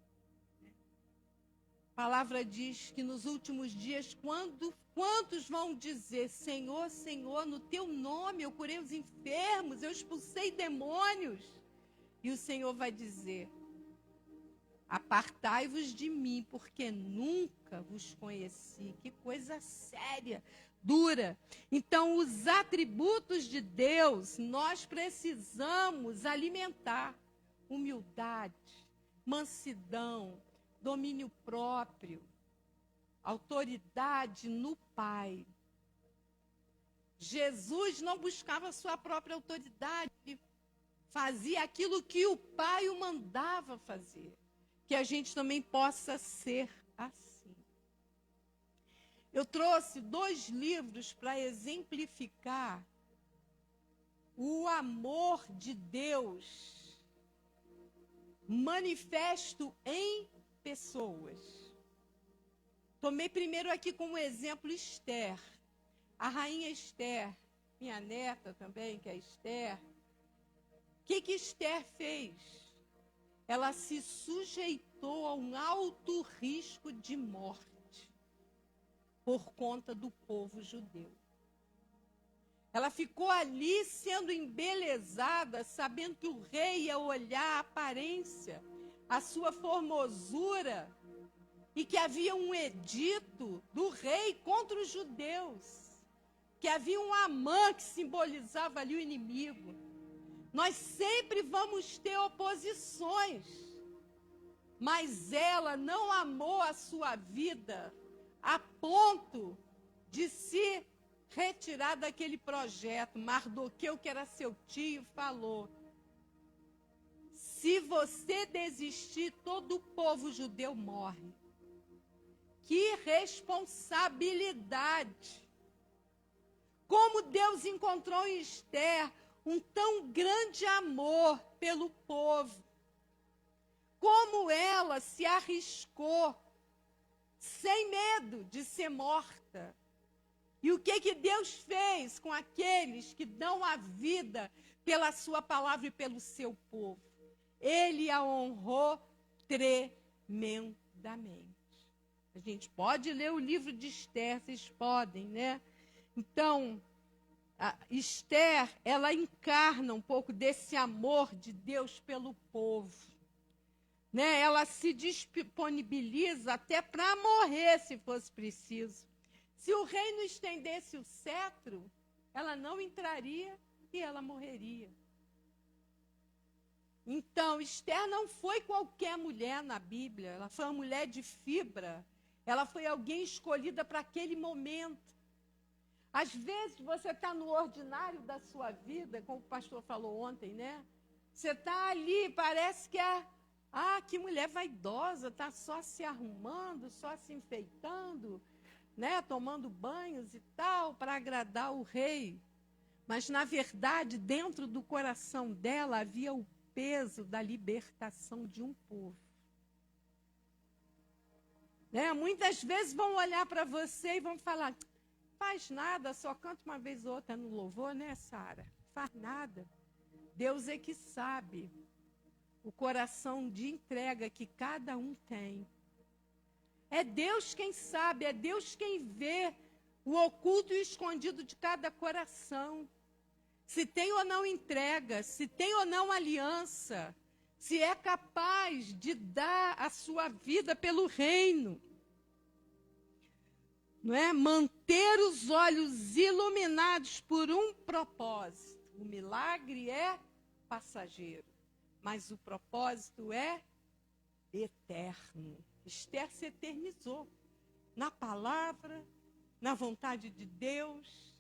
A palavra diz que nos últimos dias, quantos vão dizer: Senhor, Senhor, no teu nome eu curei os enfermos, eu expulsei demônios. E o Senhor vai dizer: apartai-vos de mim, porque nunca vos conheci. Que coisa séria, dura. Então, os atributos de Deus, nós precisamos alimentar: humildade, mansidão, domínio próprio, autoridade no Pai. Jesus não buscava a sua própria autoridade, ele fazia aquilo que o Pai o mandava fazer. Que a gente também possa ser assim. Eu trouxe 2 livros para exemplificar o amor de Deus manifesto em pessoas. Tomei primeiro aqui como exemplo Esther, a rainha Esther, minha neta também, que é Esther. O que Esther fez? Ela se sujeitou a um alto risco de morte por conta do povo judeu. Ela ficou ali sendo embelezada, sabendo que o rei ia olhar a aparência, a sua formosura, e que havia um edito do rei contra os judeus, que havia um Amã que simbolizava ali o inimigo. Nós sempre vamos ter oposições, mas ela não amou a sua vida a ponto de se retirar daquele projeto. Mardoqueu, que era seu tio, falou: se você desistir, todo o povo judeu morre. Que responsabilidade! Como Deus encontrou em Esther um tão grande amor pelo povo. Como ela se arriscou, sem medo de ser morta. E o que Deus fez com aqueles que dão a vida pela sua palavra e pelo seu povo? Ele a honrou tremendamente. A gente pode ler o livro de Esther, vocês podem, né? Então, a Esther, ela encarna um pouco desse amor de Deus pelo povo. Né? Ela se disponibiliza até para morrer, se fosse preciso. Se o rei não estendesse o cetro, ela não entraria e ela morreria. Então, Esther não foi qualquer mulher na Bíblia, ela foi uma mulher de fibra, ela foi alguém escolhida para aquele momento. Às vezes você está no ordinário da sua vida, como o pastor falou ontem, né? Você está ali, parece que que mulher vaidosa, está só se arrumando, só se enfeitando, né? Tomando banhos e tal, para agradar o rei. Mas, na verdade, dentro do coração dela havia o peso da libertação de um povo. Né? Muitas vezes vão olhar para você e vão falar: faz nada, só canta uma vez ou outra no louvor, né, Sara? Faz nada. Deus é que sabe o coração de entrega que cada um tem. É Deus quem sabe, é Deus quem vê o oculto e o escondido de cada coração. Se tem ou não entrega, se tem ou não aliança, se é capaz de dar a sua vida pelo reino. Não é? Manter os olhos iluminados por um propósito. O milagre é passageiro, mas o propósito é eterno. Esther se eternizou na palavra, na vontade de Deus.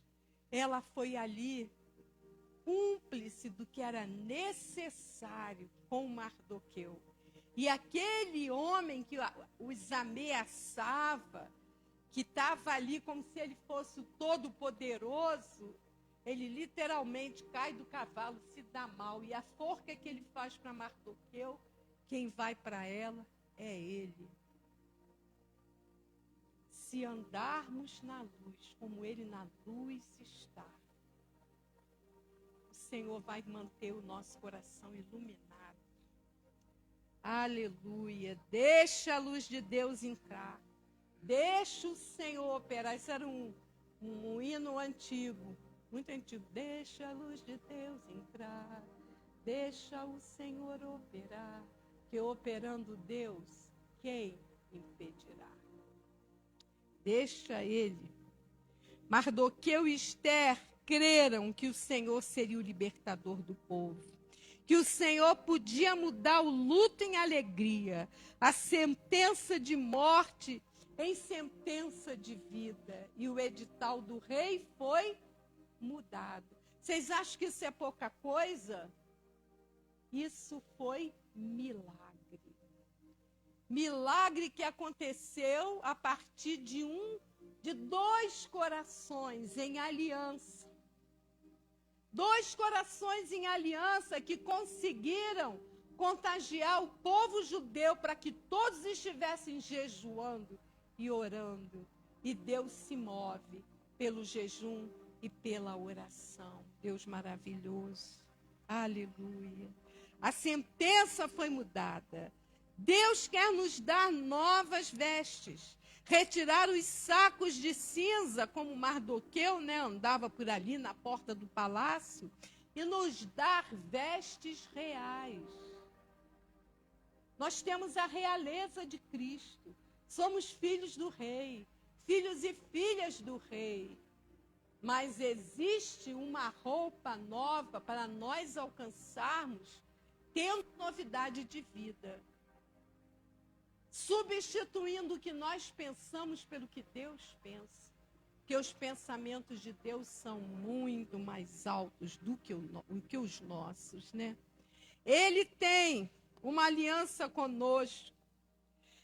Ela foi ali cúmplice do que era necessário com Mardoqueu. E aquele homem que os ameaçava, que estava ali como se ele fosse o todo-poderoso, ele literalmente cai do cavalo, se dá mal. E a forca que ele faz para Mardoqueu, quem vai para ela é ele. Se andarmos na luz, como ele na luz está, o Senhor vai manter o nosso coração iluminado. Aleluia. Deixa a luz de Deus entrar. Deixa o Senhor operar. Isso era um hino antigo, muito antigo. Deixa a luz de Deus entrar. Deixa o Senhor operar. Que operando Deus, quem impedirá? Deixa ele. Mardoqueu e Esther creram que o Senhor seria o libertador do povo. Que o Senhor podia mudar o luto em alegria, a sentença de morte em sentença de vida. E o edital do rei foi mudado. Vocês acham que isso é pouca coisa? Isso foi milagre. Milagre que aconteceu a partir de dois corações em aliança. Dois corações em aliança que conseguiram contagiar o povo judeu para que todos estivessem jejuando e orando. E Deus se move pelo jejum e pela oração. Deus maravilhoso. Aleluia. A sentença foi mudada. Deus quer nos dar novas vestes. Retirar os sacos de cinza, como Mardoqueu, andava por ali na porta do palácio, e nos dar vestes reais. Nós temos a realeza de Cristo. Somos filhos do rei, filhos e filhas do rei. Mas existe uma roupa nova para nós alcançarmos, tendo novidade de vida. Substituindo o que nós pensamos pelo que Deus pensa. Porque os pensamentos de Deus são muito mais altos do que os nossos, né? Ele tem uma aliança conosco.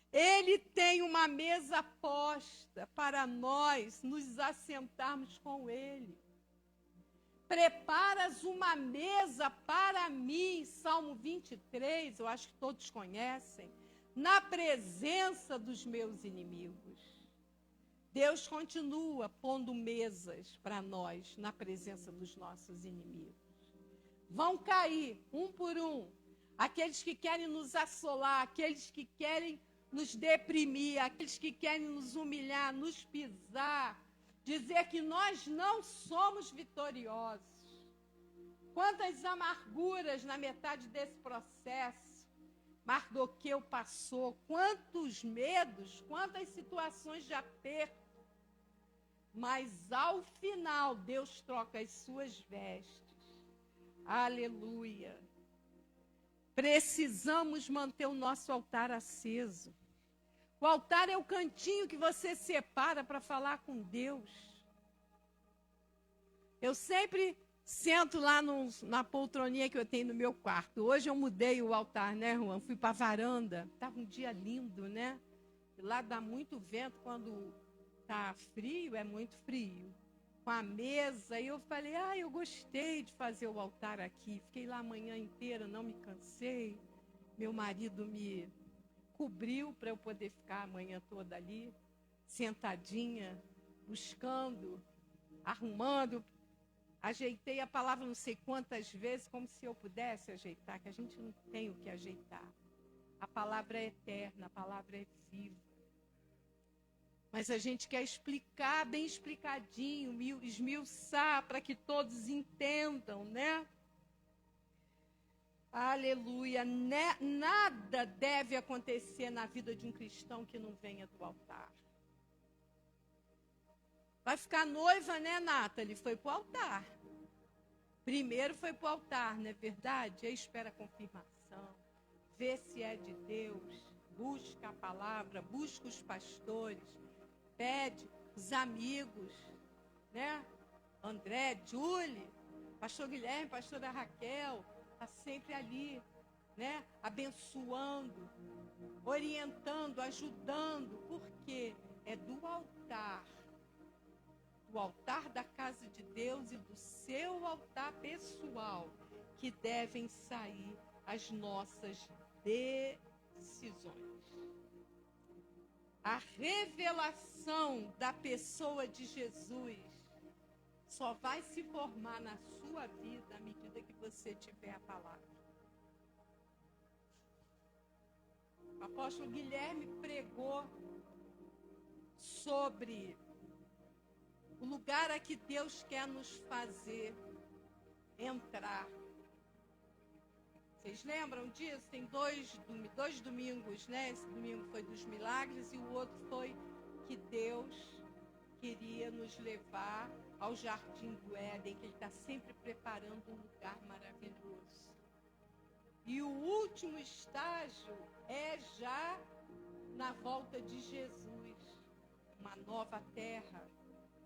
Ele tem uma mesa posta para nós nos assentarmos com Ele. Preparas uma mesa para mim, Salmo 23, eu acho que todos conhecem, na presença dos meus inimigos. Deus continua pondo mesas para nós na presença dos nossos inimigos. Vão cair, um por um, aqueles que querem nos assolar, aqueles que querem nos deprimir, aqueles que querem nos humilhar, nos pisar, dizer que nós não somos vitoriosos. Quantas amarguras na metade desse processo Mardoqueu passou, quantos medos, quantas situações de aperto. Mas ao final, Deus troca as suas vestes. Aleluia. Precisamos manter o nosso altar aceso. O altar é o cantinho que você separa para falar com Deus. Eu sempre sento lá na poltroninha que eu tenho no meu quarto. Hoje eu mudei o altar, né, Juan? Fui para a varanda. Estava um dia lindo, né? E lá dá muito vento. Quando está frio, é muito frio. Com a mesa. E eu falei, eu gostei de fazer o altar aqui. Fiquei lá a manhã inteira, não me cansei. Meu marido me cobriu para eu poder ficar a manhã toda ali, sentadinha, buscando, arrumando. Ajeitei a palavra não sei quantas vezes, como se eu pudesse ajeitar, que a gente não tem o que ajeitar. A palavra é eterna, a palavra é viva. Mas a gente quer explicar bem explicadinho, esmiuçar para que todos entendam, né? Aleluia. Nada deve acontecer na vida de um cristão que não venha do altar. Vai ficar noiva, né, Nathalie? Foi para o altar. Primeiro foi para o altar, não é verdade? Aí espera a confirmação, vê se é de Deus, busca a palavra, busca os pastores, pede os amigos, né? André, Julie, pastor Guilherme, pastora Raquel, está sempre ali, né? Abençoando, orientando, ajudando, porque é do altar da casa de Deus e do seu altar pessoal que devem sair as nossas decisões. A revelação da pessoa de Jesus só vai se formar na sua vida à medida que você tiver a palavra. O apóstolo Guilherme pregou sobre o lugar a que Deus quer nos fazer entrar. Vocês lembram disso? Tem dois domingos, né? Esse domingo foi dos milagres e o outro foi que Deus queria nos levar ao jardim do Éden, que Ele está sempre preparando um lugar maravilhoso. E o último estágio é já na volta de Jesus, uma nova terra,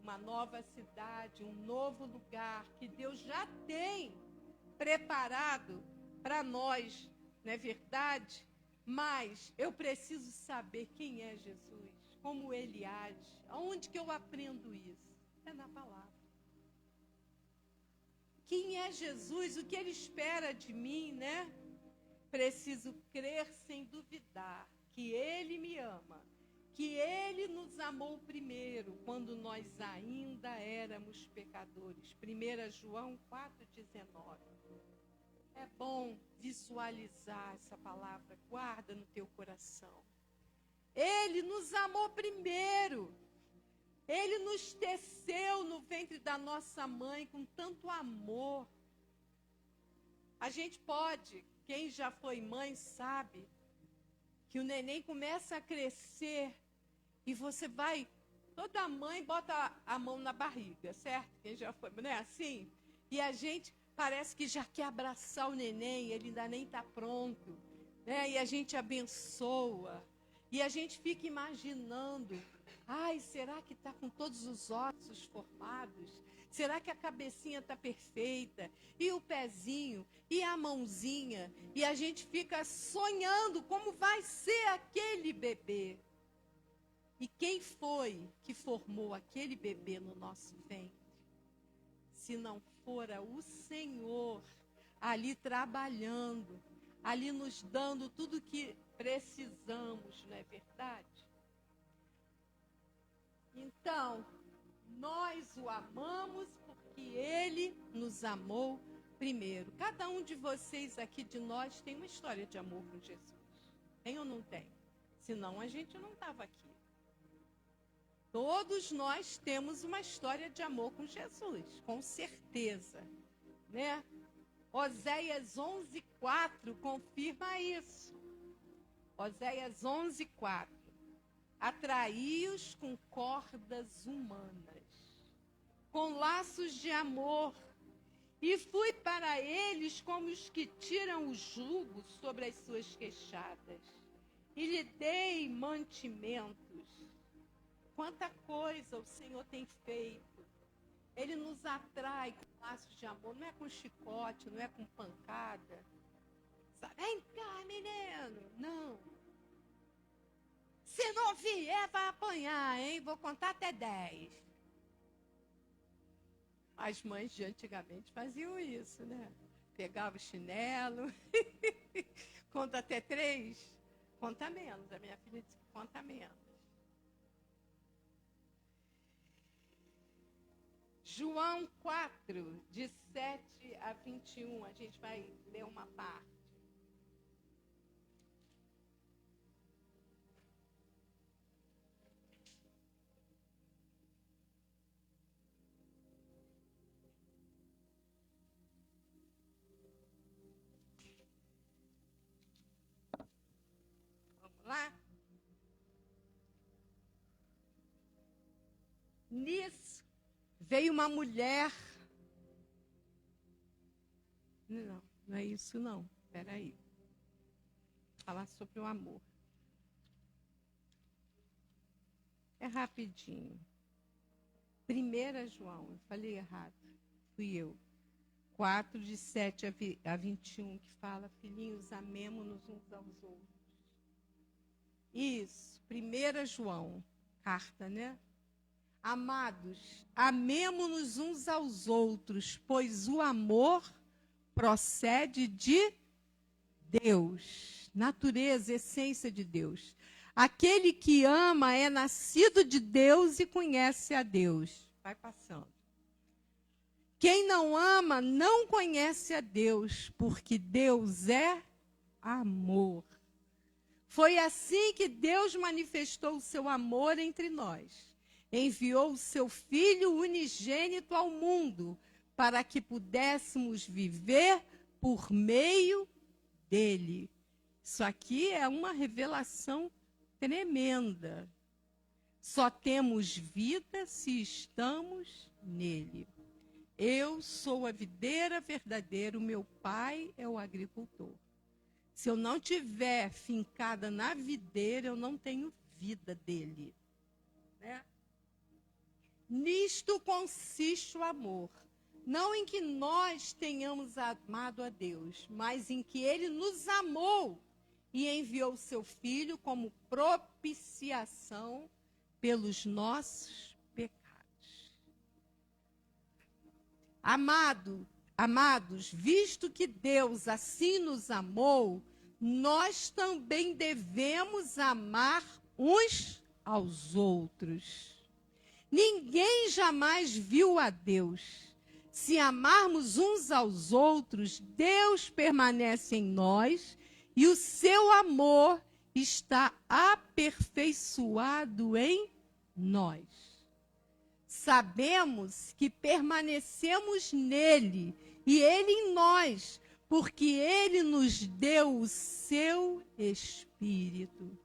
uma nova cidade, um novo lugar que Deus já tem preparado para nós, não é verdade? Mas eu preciso saber quem é Jesus, como Ele age, aonde que eu aprendo isso? É na palavra. Quem é Jesus, o que Ele espera de mim, né? Preciso crer sem duvidar que Ele me ama, que Ele nos amou primeiro, quando nós ainda éramos pecadores. 1 João 4,19. É bom visualizar essa palavra, guarda no teu coração. Ele nos amou primeiro. Ele nos teceu no ventre da nossa mãe com tanto amor. A gente pode, quem já foi mãe sabe, que o neném começa a crescer e você vai, toda mãe bota a mão na barriga, certo? Quem já foi, não é assim? E a gente parece que já quer abraçar o neném, ele ainda nem está pronto, né? E a gente abençoa, e a gente fica imaginando, ai, será que está com todos os ossos formados? Será que a cabecinha está perfeita? E o pezinho? E a mãozinha? E a gente fica sonhando como vai ser aquele bebê. E quem foi que formou aquele bebê no nosso ventre? Se não fora o Senhor ali trabalhando, ali nos dando tudo o que precisamos, não é verdade? Então, nós o amamos porque Ele nos amou primeiro. Cada um de vocês aqui, de nós, tem uma história de amor com Jesus. Tem ou não tem? Senão a gente não estava aqui. Todos nós temos uma história de amor com Jesus, com certeza, né? Oséias 11:4 confirma isso. Oséias 11:4. Atraí-os com cordas humanas, com laços de amor, e fui para eles como os que tiram o jugo sobre as suas queixadas, e lhe dei mantimentos. Quanta coisa o Senhor tem feito. Ele nos atrai com laços de amor, não é com chicote, não é com pancada. Sabe? Vem cá, menino. Não. Se não vier, vai apanhar, hein? Vou contar até 10. As mães de antigamente faziam isso, né? Pegava o chinelo, conta até 3, conta menos. A minha filha disse que conta menos. João 4, de 7 a 21, a gente vai ler uma parte. Vamos lá? Nisso, veio uma mulher Não, não é isso não. Espera aí. Falar sobre o amor. É rapidinho. 1 João, eu falei errado, fui eu. 4, de 7 a 21, que fala, filhinhos, amemo-nos uns aos outros. Isso, 1 João, carta, né? Amados, amemo-nos uns aos outros, pois o amor procede de Deus, natureza, essência de Deus. Aquele que ama é nascido de Deus e conhece a Deus. Vai passando. Quem não ama não conhece a Deus, porque Deus é amor. Foi assim que Deus manifestou o seu amor entre nós. Enviou o seu Filho unigênito ao mundo, para que pudéssemos viver por meio dele. Isso aqui é uma revelação tremenda. Só temos vida se estamos nele. Eu sou a videira verdadeira, o meu pai é o agricultor. Se eu não tiver fincada na videira, eu não tenho vida dele. Né? Nisto consiste o amor. Não em que nós tenhamos amado a Deus, mas em que ele nos amou e enviou o seu Filho como propiciação pelos nossos pecados. Amados, visto que Deus assim nos amou, nós também devemos amar uns aos outros. Ninguém jamais viu a Deus. Se amarmos uns aos outros, Deus permanece em nós e o seu amor está aperfeiçoado em nós. Sabemos que permanecemos nele e ele em nós, porque ele nos deu o seu Espírito.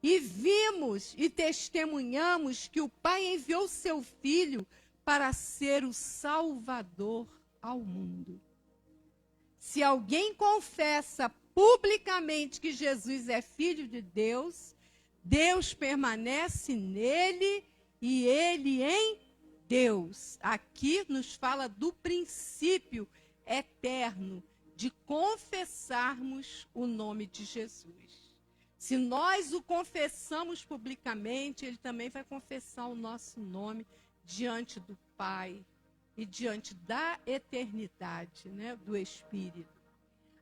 E vimos e testemunhamos que o Pai enviou seu Filho para ser o Salvador ao mundo. Se alguém confessa publicamente que Jesus é Filho de Deus, Deus permanece nele e ele em Deus. Aqui nos fala do princípio eterno de confessarmos o nome de Jesus. Se nós o confessamos publicamente, ele também vai confessar o nosso nome diante do Pai e diante da eternidade, né, do Espírito.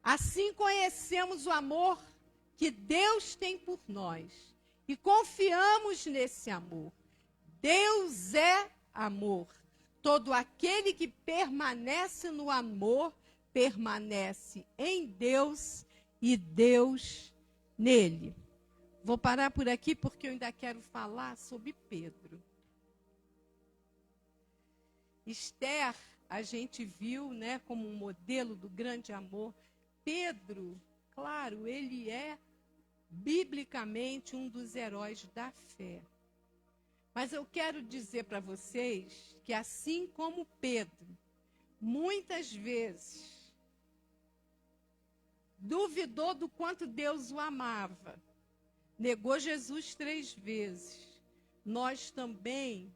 Assim conhecemos o amor que Deus tem por nós e confiamos nesse amor. Deus é amor. Todo aquele que permanece no amor, permanece em Deus e Deus nele. Vou parar por aqui porque eu ainda quero falar sobre Pedro. Esther, a gente viu, né, como um modelo do grande amor. Pedro, claro, ele é biblicamente um dos heróis da fé. Mas eu quero dizer para vocês que assim como Pedro, muitas vezes duvidou do quanto Deus o amava, negou Jesus 3 vezes, nós também,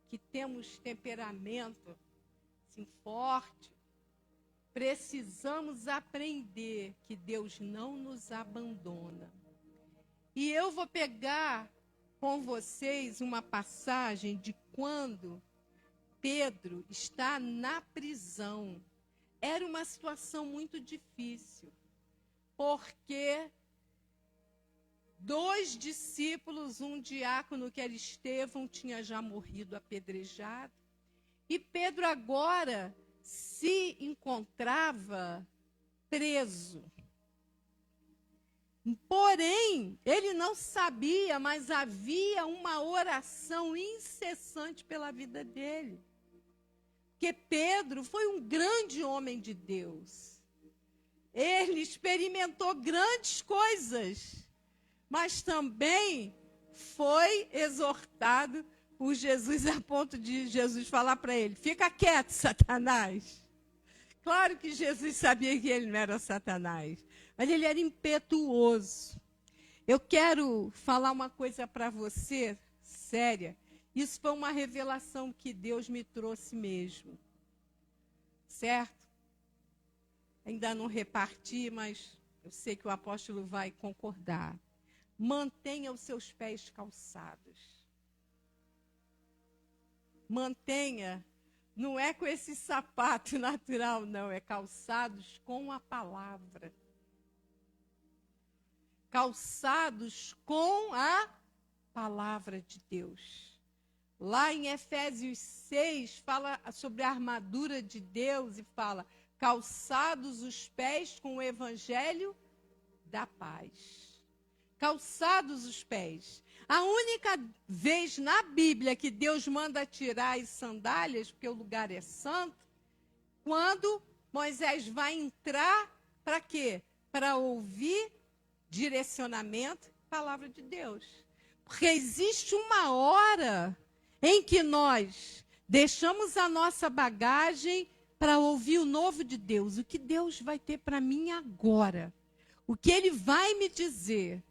que temos temperamento assim, forte, precisamos aprender que Deus não nos abandona. E eu vou pegar com vocês uma passagem de quando Pedro está na prisão. Era uma situação muito difícil, porque 2 discípulos, um diácono que era Estevão, tinha já morrido apedrejado, e Pedro agora se encontrava preso. Porém, ele não sabia, mas havia uma oração incessante pela vida dele. Porque Pedro foi um grande homem de Deus. Ele experimentou grandes coisas, mas também foi exortado por Jesus a ponto de Jesus falar para ele: fica quieto, Satanás. Claro que Jesus sabia que ele não era Satanás, mas ele era impetuoso. Eu quero falar uma coisa para você, séria. Isso foi uma revelação que Deus me trouxe mesmo. Certo? Ainda não reparti, mas eu sei que o apóstolo vai concordar. Mantenha os seus pés calçados. Mantenha, não é com esse sapato natural, não, é calçados com a palavra. Calçados com a palavra de Deus. Lá em Efésios 6, fala sobre a armadura de Deus e fala, calçados os pés com o evangelho da paz. Calçados os pés. A única vez na Bíblia que Deus manda tirar as sandálias, porque o lugar é santo, quando Moisés vai entrar, para quê? Para ouvir direcionamento, palavra de Deus. Porque existe uma hora em que nós deixamos a nossa bagagem para ouvir o novo de Deus. O que Deus vai ter para mim agora? O que Ele vai me dizer?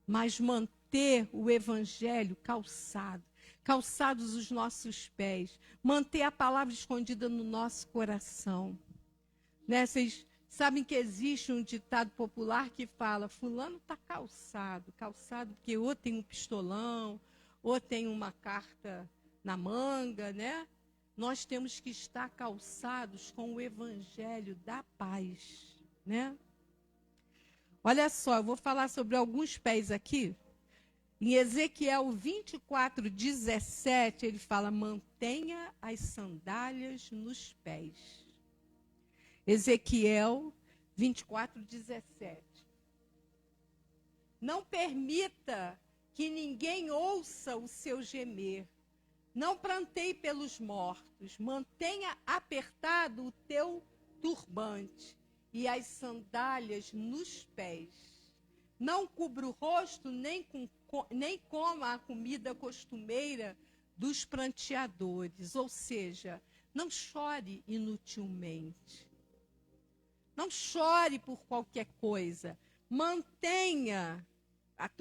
Mas manter o evangelho calçados os nossos pés, manter a palavra escondida no nosso coração. Né? Vocês sabem que existe um ditado popular que fala, fulano está calçado porque ou tem um pistolão, ou tem uma carta na manga, né? Nós temos que estar calçados com o evangelho da paz, né? Olha só, eu vou falar sobre alguns pés aqui. Em Ezequiel 24:17, ele fala, mantenha as sandálias nos pés. Ezequiel 24:17. Não permita que ninguém ouça o seu gemer. Não pranteie pelos mortos. Mantenha apertado o teu turbante e as sandálias nos pés. Não cubra o rosto, nem coma a comida costumeira dos pranteadores. Ou seja, não chore inutilmente. Não chore por qualquer coisa. Mantenha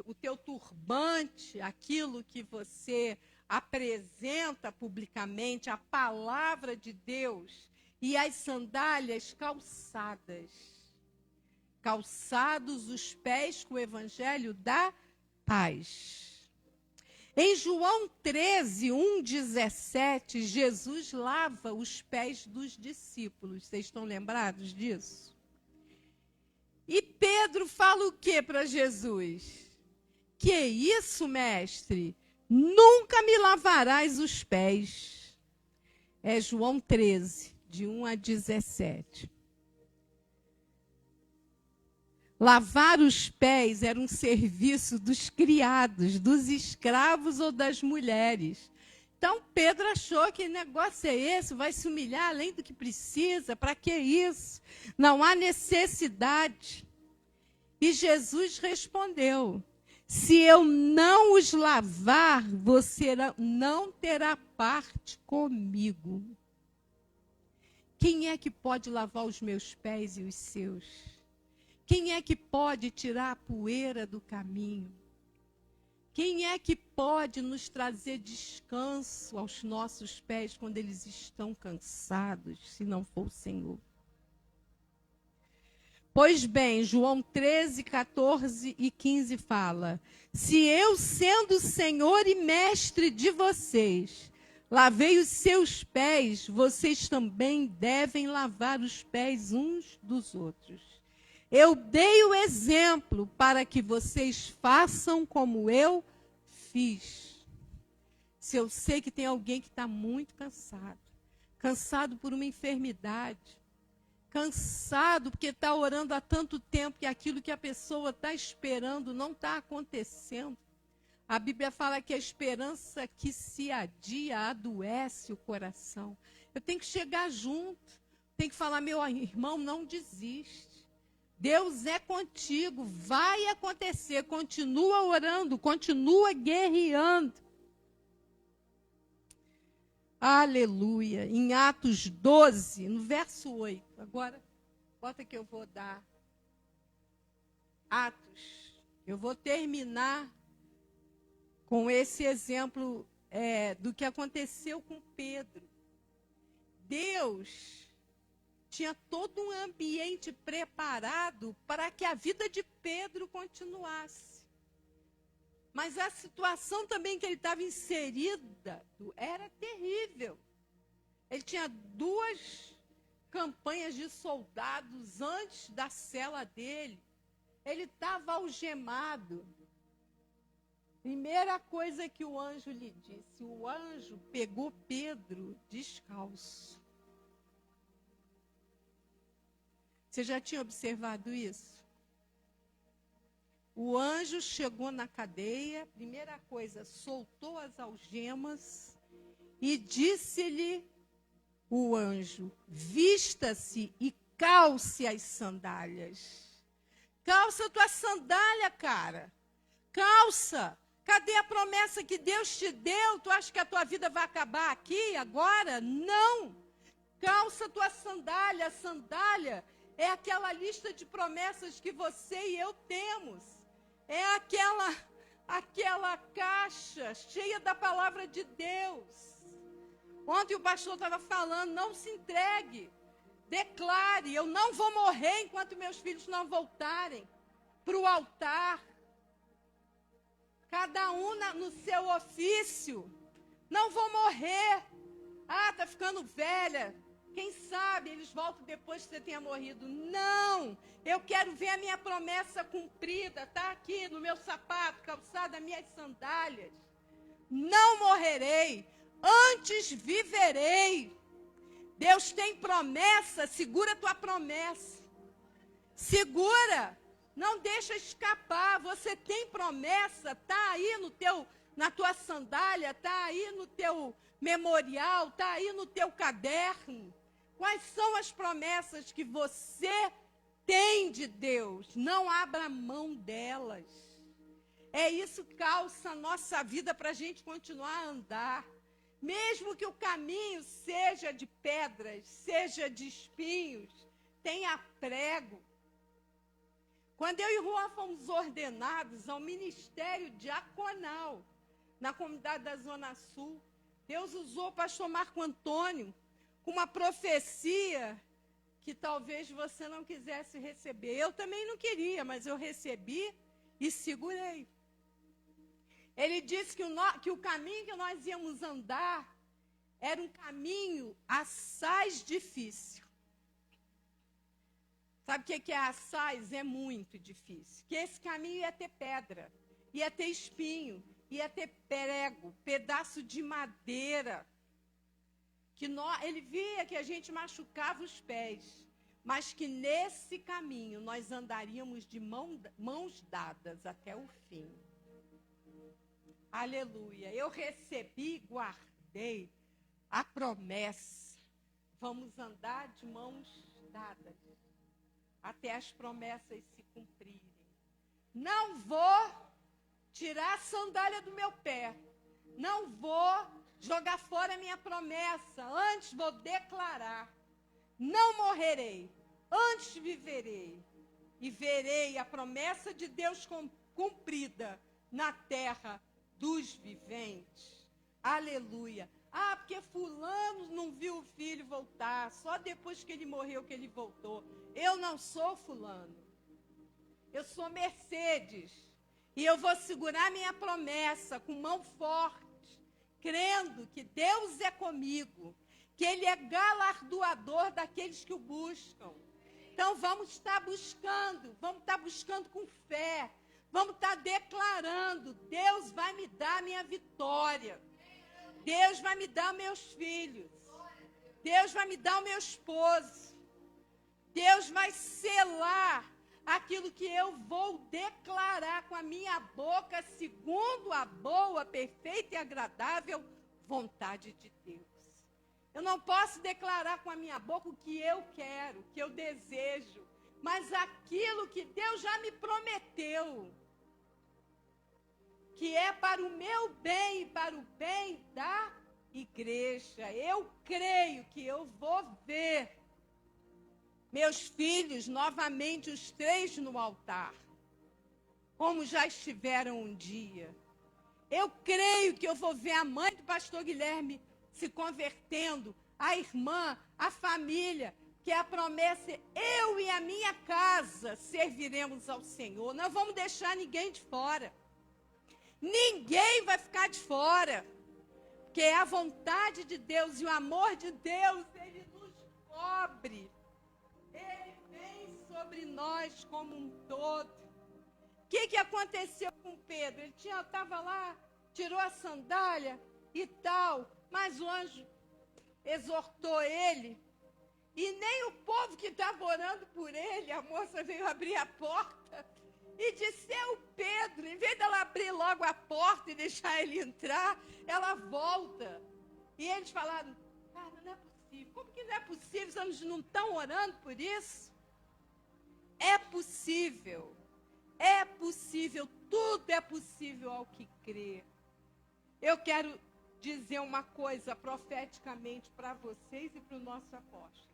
o teu turbante, aquilo que você apresenta publicamente, a palavra de Deus, e as sandálias calçadas. Calçados os pés com o evangelho da paz. Em João 13:17, Jesus lava os pés dos discípulos. Vocês estão lembrados disso? E Pedro fala o que para Jesus? Que isso, mestre? Nunca me lavarás os pés. É João 13, de 1 a 17. Lavar os pés era um serviço dos criados, dos escravos ou das mulheres. Então, Pedro achou que negócio é esse? Vai se humilhar além do que precisa? Para que isso? Não há necessidade. E Jesus respondeu, se eu não os lavar, você não terá parte comigo. Quem é que pode lavar os meus pés e os seus? Quem é que pode tirar a poeira do caminho? Quem é que pode nos trazer descanso aos nossos pés quando eles estão cansados, se não for o Senhor? Pois bem, João 13, 14 e 15 fala, se eu, sendo Senhor e Mestre de vocês, lavei os seus pés, vocês também devem lavar os pés uns dos outros. Eu dei o exemplo para que vocês façam como eu fiz. Se eu sei que tem alguém que está muito cansado por uma enfermidade, cansado porque está orando há tanto tempo que aquilo que a pessoa está esperando não está acontecendo. A Bíblia fala que a esperança que se adia adoece o coração. Eu tenho que chegar junto, tenho que falar, meu irmão, não desiste. Deus é contigo, vai acontecer, continua orando, continua guerreando. Aleluia. Em Atos 12, no verso 8. Agora, bota que eu vou dar. Atos. Eu vou terminar com esse exemplo do que aconteceu com Pedro. Deus tinha todo um ambiente preparado para que a vida de Pedro continuasse. Mas a situação também que ele estava inserida era terrível. Ele tinha 2 campanhas de soldados antes da cela dele. Ele estava algemado. Primeira coisa que o anjo lhe disse, o anjo pegou Pedro descalço. Você já tinha observado isso? O anjo chegou na cadeia, primeira coisa, soltou as algemas e disse-lhe o anjo, vista-se e calce as sandálias. Calça a tua sandália, cara. Calça. Cadê a promessa que Deus te deu? Tu acha que a tua vida vai acabar aqui, agora? Não. Calça a tua sandália. A sandália é aquela lista de promessas que você e eu temos. É aquela caixa cheia da palavra de Deus. Ontem o pastor estava falando, não se entregue. Declare, eu não vou morrer enquanto meus filhos não voltarem para o altar. Cada um no seu ofício. Não vou morrer. Está ficando velha. Quem sabe eles voltam depois que você tenha morrido. Não, eu quero ver a minha promessa cumprida. Está aqui no meu sapato, calçada, minhas sandálias. Não morrerei, antes viverei. Deus tem promessa, segura a tua promessa. Segura, não deixa escapar. Você tem promessa, está aí na tua sandália, está aí no teu memorial, está aí no teu caderno. Quais são as promessas que você tem de Deus? Não abra mão delas. É isso que calça a nossa vida para a gente continuar a andar. Mesmo que o caminho seja de pedras, seja de espinhos, tenha prego. Quando eu e Juan fomos ordenados ao ministério diaconal, na comunidade da Zona Sul, Deus usou o pastor Marco Antônio com uma profecia que talvez você não quisesse receber. Eu também não queria, mas eu recebi e segurei. Ele disse que o caminho que nós íamos andar era um caminho assaz difícil. Sabe o que é assaz? É muito difícil. Que esse caminho ia ter pedra, ia ter espinho, ia ter prego, pedaço de madeira. Ele via que a gente machucava os pés, mas que nesse caminho nós andaríamos de mãos dadas até o fim. Aleluia. Eu recebi e guardei a promessa. Vamos andar de mãos dadas até as promessas se cumprirem. Não vou tirar a sandália do meu pé. Não vou jogar fora a minha promessa. Antes vou declarar. Não morrerei. Antes viverei. E verei a promessa de Deus cumprida na terra dos viventes. Aleluia. Porque fulano não viu o filho voltar. Só depois que ele morreu que ele voltou. Eu não sou fulano. Eu sou Mercedes. E eu vou segurar minha promessa com mão forte, crendo que Deus é comigo, que Ele é galardoador daqueles que o buscam. Então vamos estar buscando com fé, vamos estar declarando, Deus vai me dar a minha vitória, Deus vai me dar meus filhos, Deus vai me dar o meu esposo, Deus vai selar aquilo que eu vou declarar com a minha boca, segundo a boa, perfeita e agradável vontade de Deus. Eu não posso declarar com a minha boca o que eu quero, o que eu desejo, mas aquilo que Deus já me prometeu, que é para o meu bem e para o bem da igreja, eu creio que eu vou ver meus filhos novamente, os 3 no altar, como já estiveram um dia. Eu creio que eu vou ver a mãe do pastor Guilherme se convertendo, a irmã, a família, que a promessa é: eu e a minha casa serviremos ao Senhor. Não vamos deixar ninguém de fora. Ninguém vai ficar de fora. Porque é a vontade de Deus e o amor de Deus, ele nos cobre. Ele vem sobre nós como um todo. O que aconteceu com Pedro? Ele estava lá, tirou a sandália e tal, mas o anjo exortou ele. E nem o povo que estava orando por ele, a moça veio abrir a porta e disse: é o Pedro. Em vez dela abrir logo a porta e deixar ele entrar, ela volta. E eles falaram: cara, não é possível. Como que não é possível? Eles não estão orando por isso? É possível. É possível. Tudo é possível ao que crê. Eu quero dizer uma coisa profeticamente para vocês e para o nosso apóstolo.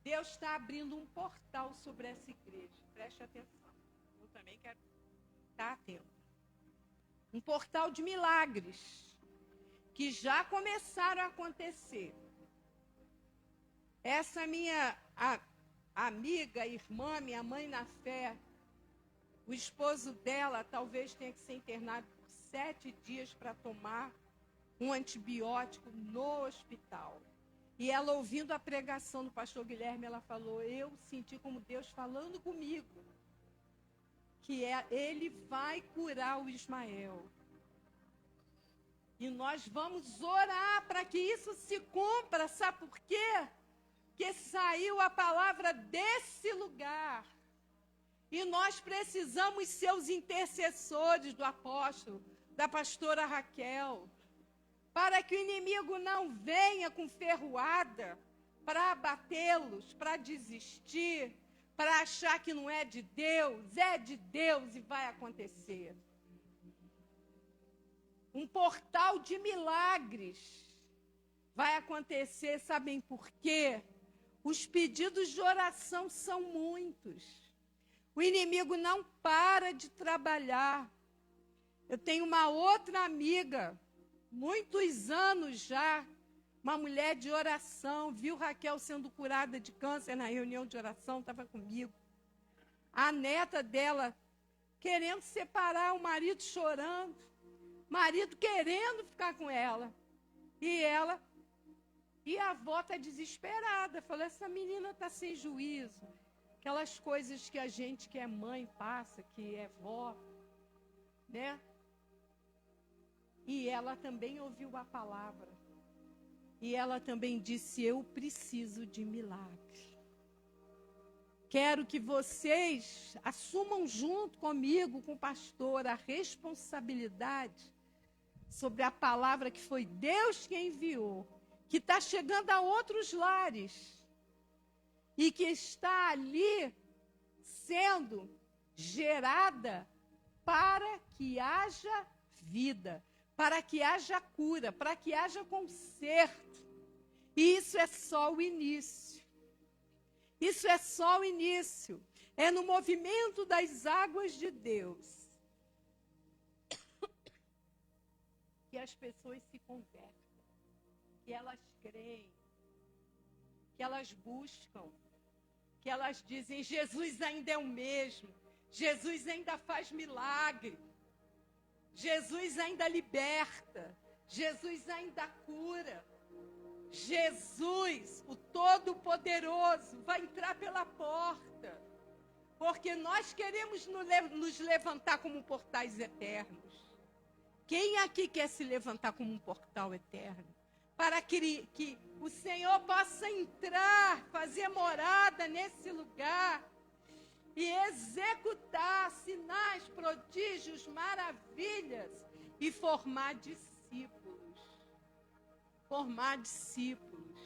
Deus está abrindo um portal sobre essa igreja. Preste atenção. Eu também quero estar atento. Um portal de milagres que já começaram a acontecer. Essa minha amiga, irmã, minha mãe na fé, o esposo dela talvez tenha que ser internado por 7 dias para tomar um antibiótico no hospital. E ela, ouvindo a pregação do pastor Guilherme, ela falou: eu senti como Deus falando comigo, que ele vai curar o Ismael. E nós vamos orar para que isso se cumpra. Sabe por quê? Porque saiu a palavra desse lugar. E nós precisamos ser os intercessores do apóstolo, da pastora Raquel, para que o inimigo não venha com ferroada para abatê-los, para desistir, para achar que não é de Deus e vai acontecer. Um portal de milagres vai acontecer, sabem por quê? Os pedidos de oração são muitos. O inimigo não para de trabalhar. Eu tenho uma outra amiga, muitos anos já, uma mulher de oração, viu Raquel sendo curada de câncer na reunião de oração, estava comigo. A neta dela querendo separar, o marido chorando, marido querendo ficar com ela. E a avó está desesperada, falou: essa menina está sem juízo. Aquelas coisas que a gente que é mãe passa, que é vó, né? E ela também ouviu a palavra. E ela também disse: eu preciso de milagre. Quero que vocês assumam junto comigo, com o pastor, a responsabilidade sobre a palavra que foi Deus que enviou, que está chegando a outros lares e que está ali sendo gerada para que haja vida, para que haja cura, para que haja conserto. E isso é só o início. Isso é só o início. É no movimento das águas de Deus que as pessoas se convertem, que elas creem, que elas buscam, que elas dizem: Jesus ainda é o mesmo, Jesus ainda faz milagre, Jesus ainda liberta, Jesus ainda cura. Jesus, o Todo-Poderoso, vai entrar pela porta, porque nós queremos nos levantar como portais eternos. Quem aqui quer se levantar como um portal eterno? Para que o Senhor possa entrar, fazer morada nesse lugar e executar sinais, prodígios, maravilhas e formar discípulos. Formar discípulos.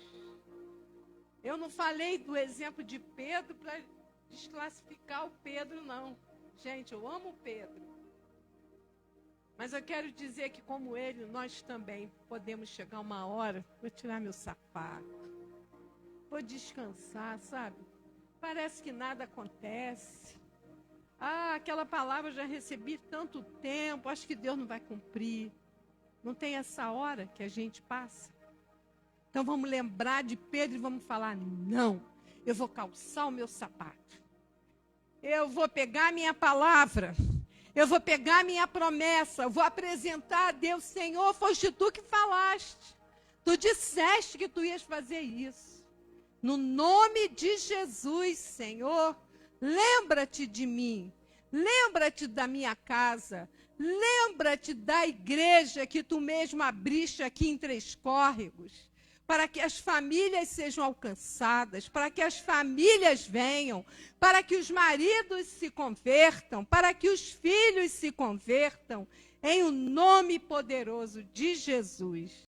Eu não falei do exemplo de Pedro para desclassificar o Pedro, não. Gente, eu amo o Pedro. Mas eu quero dizer que, como ele, nós também podemos chegar uma hora, vou tirar meu sapato, vou descansar, sabe? Parece que nada acontece. Ah, aquela palavra eu já recebi tanto tempo, acho que Deus não vai cumprir. Não tem essa hora que a gente passa? Então vamos lembrar de Pedro e vamos falar, não, eu vou calçar o meu sapato. Eu vou pegar a minha palavra. Eu vou pegar a minha promessa. Eu vou apresentar a Deus, Senhor, foste tu que falaste. Tu disseste que tu ias fazer isso. No nome de Jesus, Senhor, lembra-te de mim. Lembra-te da minha casa. Lembra-te da igreja que tu mesmo abriste aqui em Três Córregos, para que as famílias sejam alcançadas, para que as famílias venham, para que os maridos se convertam, para que os filhos se convertam, em o nome poderoso de Jesus.